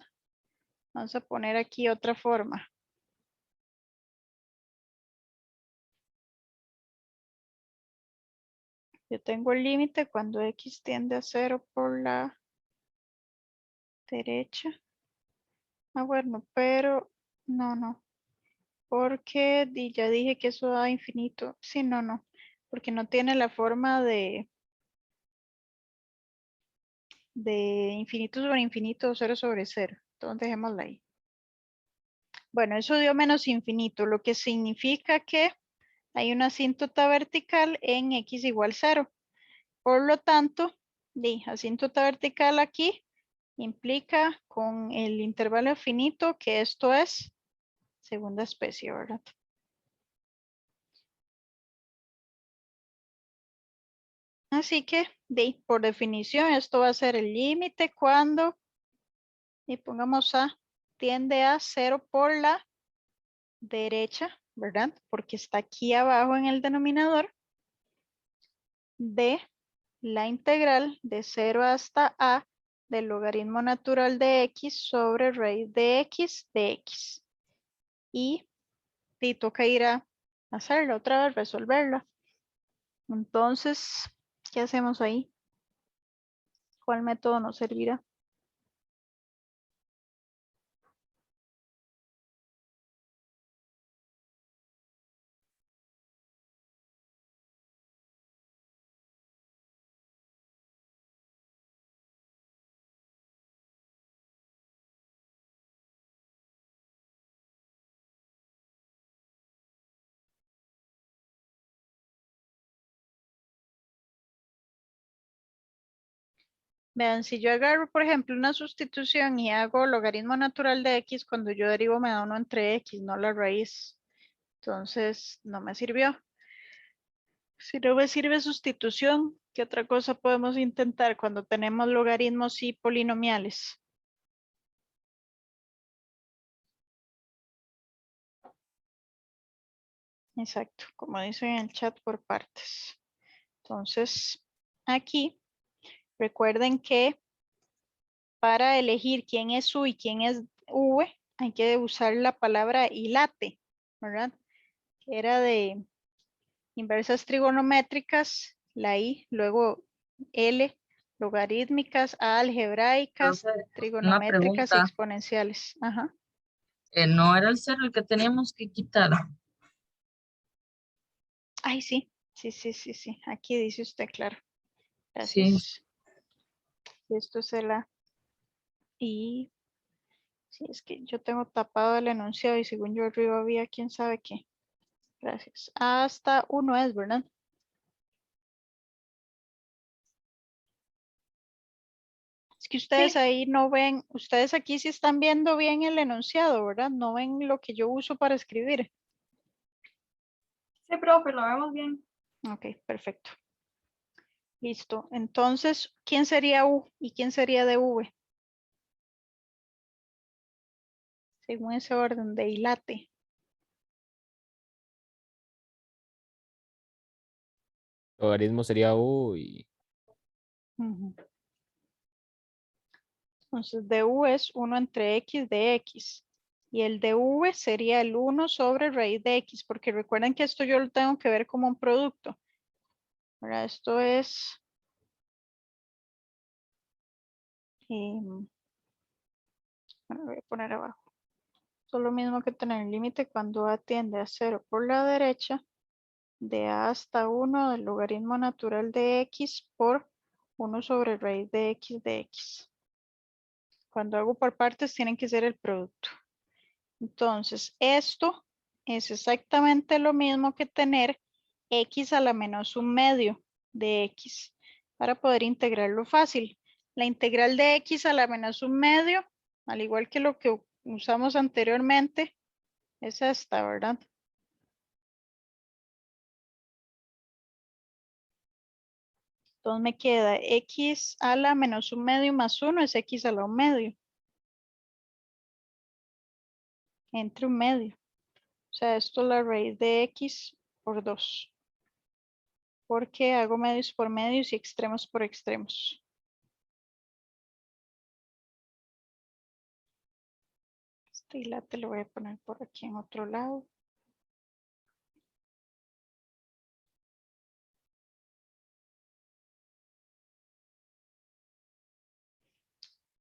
Vamos a poner aquí otra forma. Yo tengo el límite cuando x tiende a 0 por la derecha. Ah, bueno, pero no. Porque ya dije que eso da infinito. Sí, no. Porque no tiene la forma de infinito sobre infinito o 0 sobre 0. Entonces dejémosla ahí. Bueno, eso dio menos infinito, lo que significa que hay una asíntota vertical en x igual 0. Por lo tanto, asíntota vertical aquí implica con el intervalo finito que esto es segunda especie, ¿verdad? Así que, por definición, esto va a ser el límite cuando, y pongamos a, tiende a 0 por la derecha, ¿verdad? Porque está aquí abajo en el denominador de la integral de 0 hasta a del logaritmo natural de x sobre raíz de x de x. Y toca ir a hacerlo otra vez, resolverla. Entonces, ¿qué hacemos ahí? ¿Cuál método nos servirá? Vean, si yo agarro, por ejemplo, una sustitución y hago logaritmo natural de x, cuando yo derivo me da 1 entre x, no la raíz. Entonces, no me sirvió. Si no me sirve sustitución, ¿qué otra cosa podemos intentar cuando tenemos logaritmos y polinomiales? Exacto, como dicen en el chat por partes. Entonces, aquí, recuerden que para elegir quién es U y quién es V, hay que usar la palabra hilate, ¿verdad? Que era de inversas trigonométricas, la I, luego L, logarítmicas, A, algebraicas, Entonces, una trigonométricas y pregunta, exponenciales. Ajá. ¿no era el 0 el que teníamos que quitar? Ay, sí. Sí. Aquí dice usted, claro. Sí, Gracias. Esto es el A. Y sí, es que yo tengo tapado el enunciado y según yo arriba había quién sabe qué. Gracias. Hasta 1 es, ¿verdad? Es que ustedes Sí. ahí no ven, ustedes aquí sí están viendo bien el enunciado, ¿verdad? No ven lo que yo uso para escribir. Sí, profe, lo vemos bien. Ok, perfecto. Listo. Entonces, ¿quién sería U y quién sería DV? Según ese orden de hilate. Logaritmo sería U y Ujú. Entonces, DU es 1 entre X de X. Y el DV sería el 1 sobre raíz de X, porque recuerden que esto yo lo tengo que ver como un producto. Ahora, esto es... bueno, voy a poner abajo. Esto es lo mismo que tener el límite cuando A tiende a 0 por la derecha, de A hasta 1 del logaritmo natural de X por 1 sobre raíz de X. Cuando hago por partes tienen que ser el producto. Entonces, esto es exactamente lo mismo que tener X a la menos un medio de X para poder integrarlo fácil. La integral de X a la menos un medio, al igual que lo que usamos anteriormente, es esta, ¿verdad? Entonces me queda X a la menos un medio más 1 es X a la un medio. Entre un medio. O sea, esto es la raíz de X por 2. Porque hago medios por medios y extremos por extremos. Este hilate lo voy a poner por aquí en otro lado.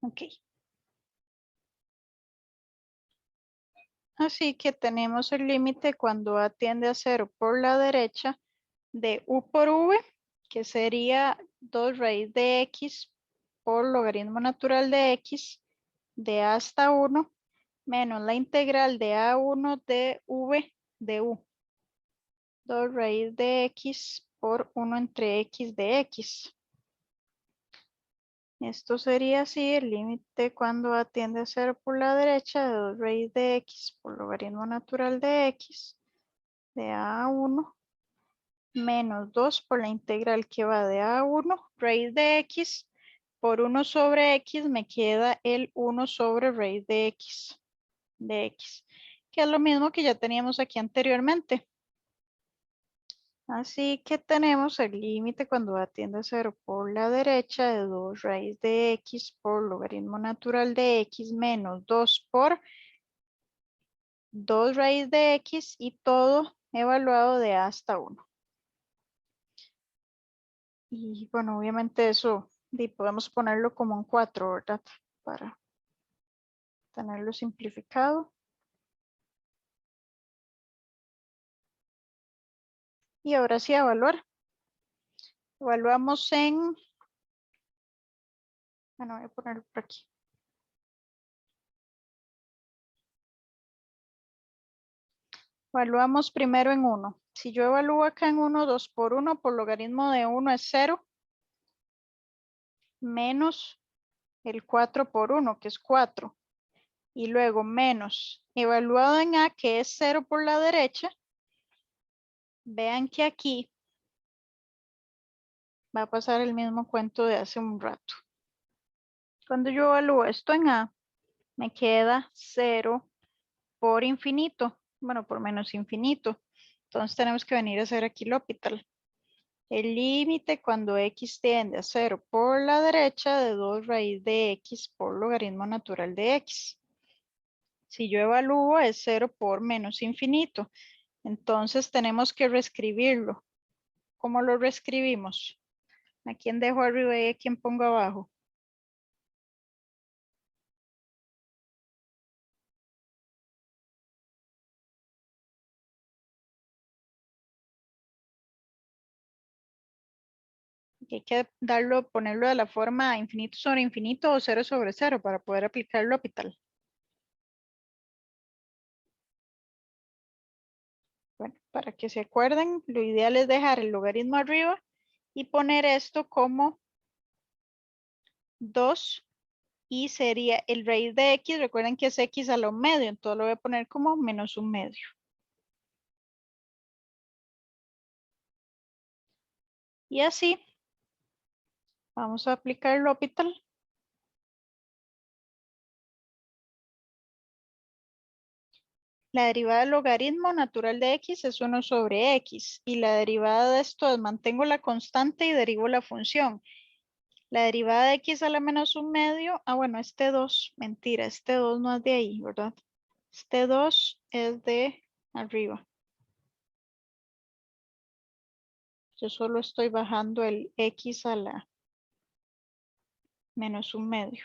Ok. Así que tenemos el límite cuando A tiende a 0 por la derecha de U por V, que sería 2 raíz de X por logaritmo natural de X de A hasta 1 menos la integral de A1 de V de U. 2 raíz de X por 1 entre X de X. Esto sería así el límite cuando A tiende a 0 por la derecha de 2 raíz de X por logaritmo natural de X de A1 menos 2 por la integral que va de A1 raíz de X por 1 sobre X me queda el 1 sobre raíz de X, que es lo mismo que ya teníamos aquí anteriormente. Así que tenemos el límite cuando A tiende a 0 por la derecha de 2 raíz de X por logaritmo natural de X menos 2 por 2 raíz de X y todo evaluado de A hasta 1. Y bueno, obviamente eso podemos ponerlo como un 4, ¿verdad? Para tenerlo simplificado. Y ahora sí, a evaluar. Evaluamos en... bueno, voy a ponerlo por aquí. Evaluamos primero en 1. Si yo evalúo acá en 1, 2 por 1, por logaritmo de 1 es 0. Menos el 4 por 1, que es 4. Y luego menos evaluado en A, que es 0 por la derecha. Vean que aquí va a pasar el mismo cuento de hace un rato. Cuando yo evalúo esto en A, me queda 0 por infinito. Bueno, por menos infinito. Entonces tenemos que venir a hacer aquí L'Hopital. El límite cuando X tiende a 0 por la derecha de 2 raíz de X por logaritmo natural de X. Si yo evalúo es 0 por menos infinito. Entonces tenemos que reescribirlo. ¿Cómo lo reescribimos? ¿A quién dejo arriba y a quién pongo abajo? Hay que darlo, ponerlo de la forma infinito sobre infinito o 0 sobre 0 para poder aplicar el L'Hopital. Bueno, para que se acuerden, lo ideal es dejar el logaritmo arriba y poner esto como 2 y sería el raíz de x, recuerden que es x a lo medio, entonces lo voy a poner como menos 1/2. Y así, vamos a aplicar el L'Hopital. La derivada del logaritmo natural de x es 1 sobre x. Y la derivada de esto es mantengo la constante y derivo la función. La derivada de x a la menos 1/2. Ah, bueno, este 2, mentira, este 2 no es de ahí, ¿verdad? Este 2 es de arriba. Yo solo estoy bajando el x a la menos 1/2.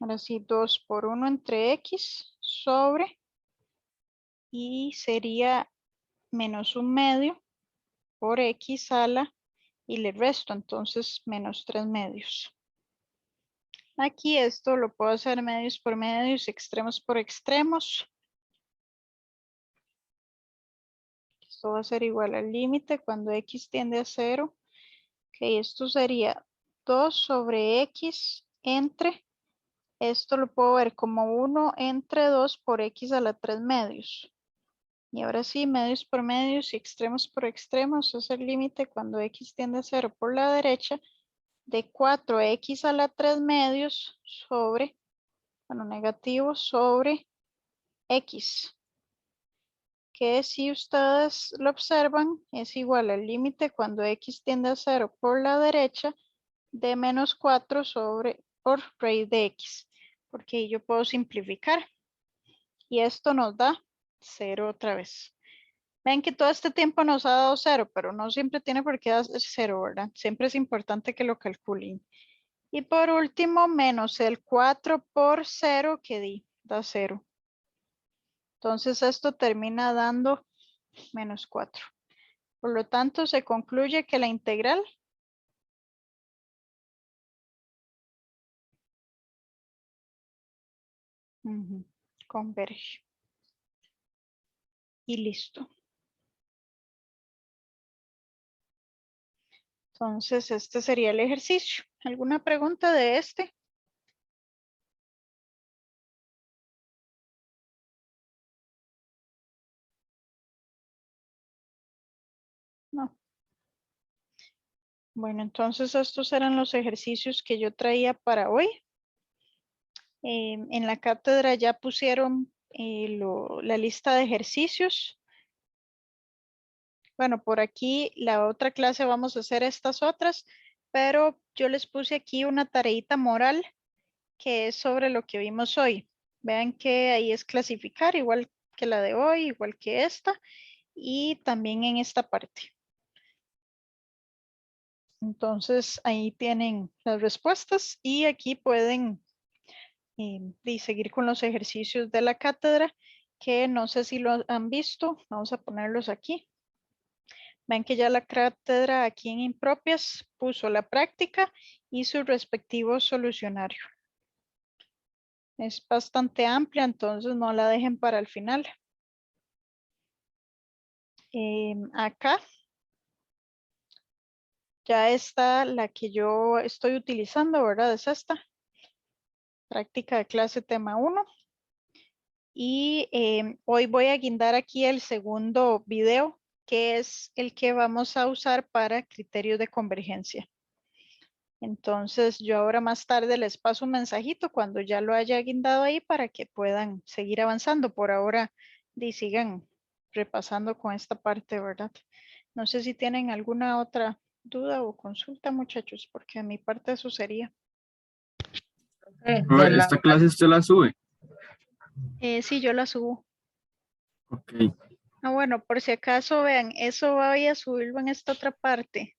Ahora sí, 2 por 1 entre x sobre, y sería menos 1/2 por x a la, y le resto, entonces menos 3/2. Aquí esto lo puedo hacer medios por medios, extremos por extremos. Esto va a ser igual al límite cuando x tiende a 0. Ok, esto sería 2 sobre x entre, esto lo puedo ver como 1 entre 2 por x a la 3/2. Y ahora sí, medios por medios y extremos por extremos es el límite cuando x tiende a 0 por la derecha de 4x a la 3/2 sobre, bueno, negativo sobre x. Que si ustedes lo observan es igual al límite cuando x tiende a 0 por la derecha de menos 4 sobre por raíz de x. Porque yo puedo simplificar. Y esto nos da 0 otra vez. Ven que todo este tiempo nos ha dado 0, pero no siempre tiene por qué dar 0, ¿verdad? Siempre es importante que lo calculen. Y por último, menos el 4 por 0 que da 0. Entonces esto termina dando menos 4. Por lo tanto, se concluye que la integral converge. Y listo. Entonces, este sería el ejercicio. ¿Alguna pregunta de este? No. Bueno, entonces estos eran los ejercicios que yo traía para hoy. En la cátedra ya pusieron la lista de ejercicios. Bueno, por aquí la otra clase vamos a hacer estas otras, pero yo les puse aquí una tareita moral que es sobre lo que vimos hoy. Vean que ahí es clasificar, igual que la de hoy, igual que esta, y también en esta parte. Entonces ahí tienen las respuestas y aquí pueden seguir con los ejercicios de la cátedra, que no sé si lo han visto. Vamos a ponerlos aquí. Ven que ya la cátedra aquí en Impropias puso la práctica y su respectivo solucionario. Es bastante amplia, entonces no la dejen para el final. Acá ya está la que yo estoy utilizando, ¿verdad? Es esta. Práctica de clase tema 1. Y hoy voy a guindar aquí el segundo video, que es el que vamos a usar para criterios de convergencia. Entonces yo ahora más tarde les paso un mensajito cuando ya lo haya guindado ahí para que puedan seguir avanzando. Por ahora sigan repasando con esta parte, ¿verdad? No sé si tienen alguna otra duda o consulta, muchachos, porque a mi parte eso sería. Esta clase usted la sube. Sí, yo la subo. Ok. Ah, bueno, por si acaso vean, eso voy a subirlo en esta otra parte.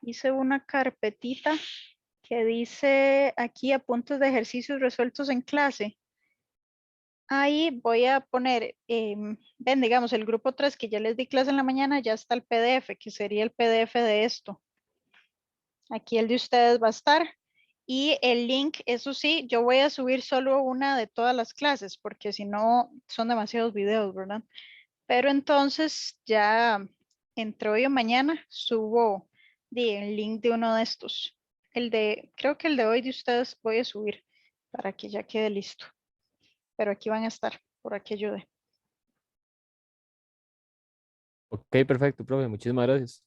Hice una carpetita que dice aquí apuntes de ejercicios resueltos en clase. Ahí voy a poner, ven, digamos, el grupo 3 que ya les di clase en la mañana, ya está el PDF, que sería el PDF de esto. Aquí el de ustedes va a estar. Y el link, eso sí, yo voy a subir solo una de todas las clases, porque si no, son demasiados videos, ¿verdad? Pero entonces ya entre hoy o mañana subo el link de uno de estos. Creo que el de hoy de ustedes voy a subir para que ya quede listo. Pero aquí van a estar, por aquí ayude. Ok, perfecto, profe. Muchísimas gracias.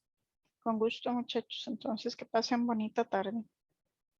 Con gusto, muchachos. Entonces, que pasen bonita tarde.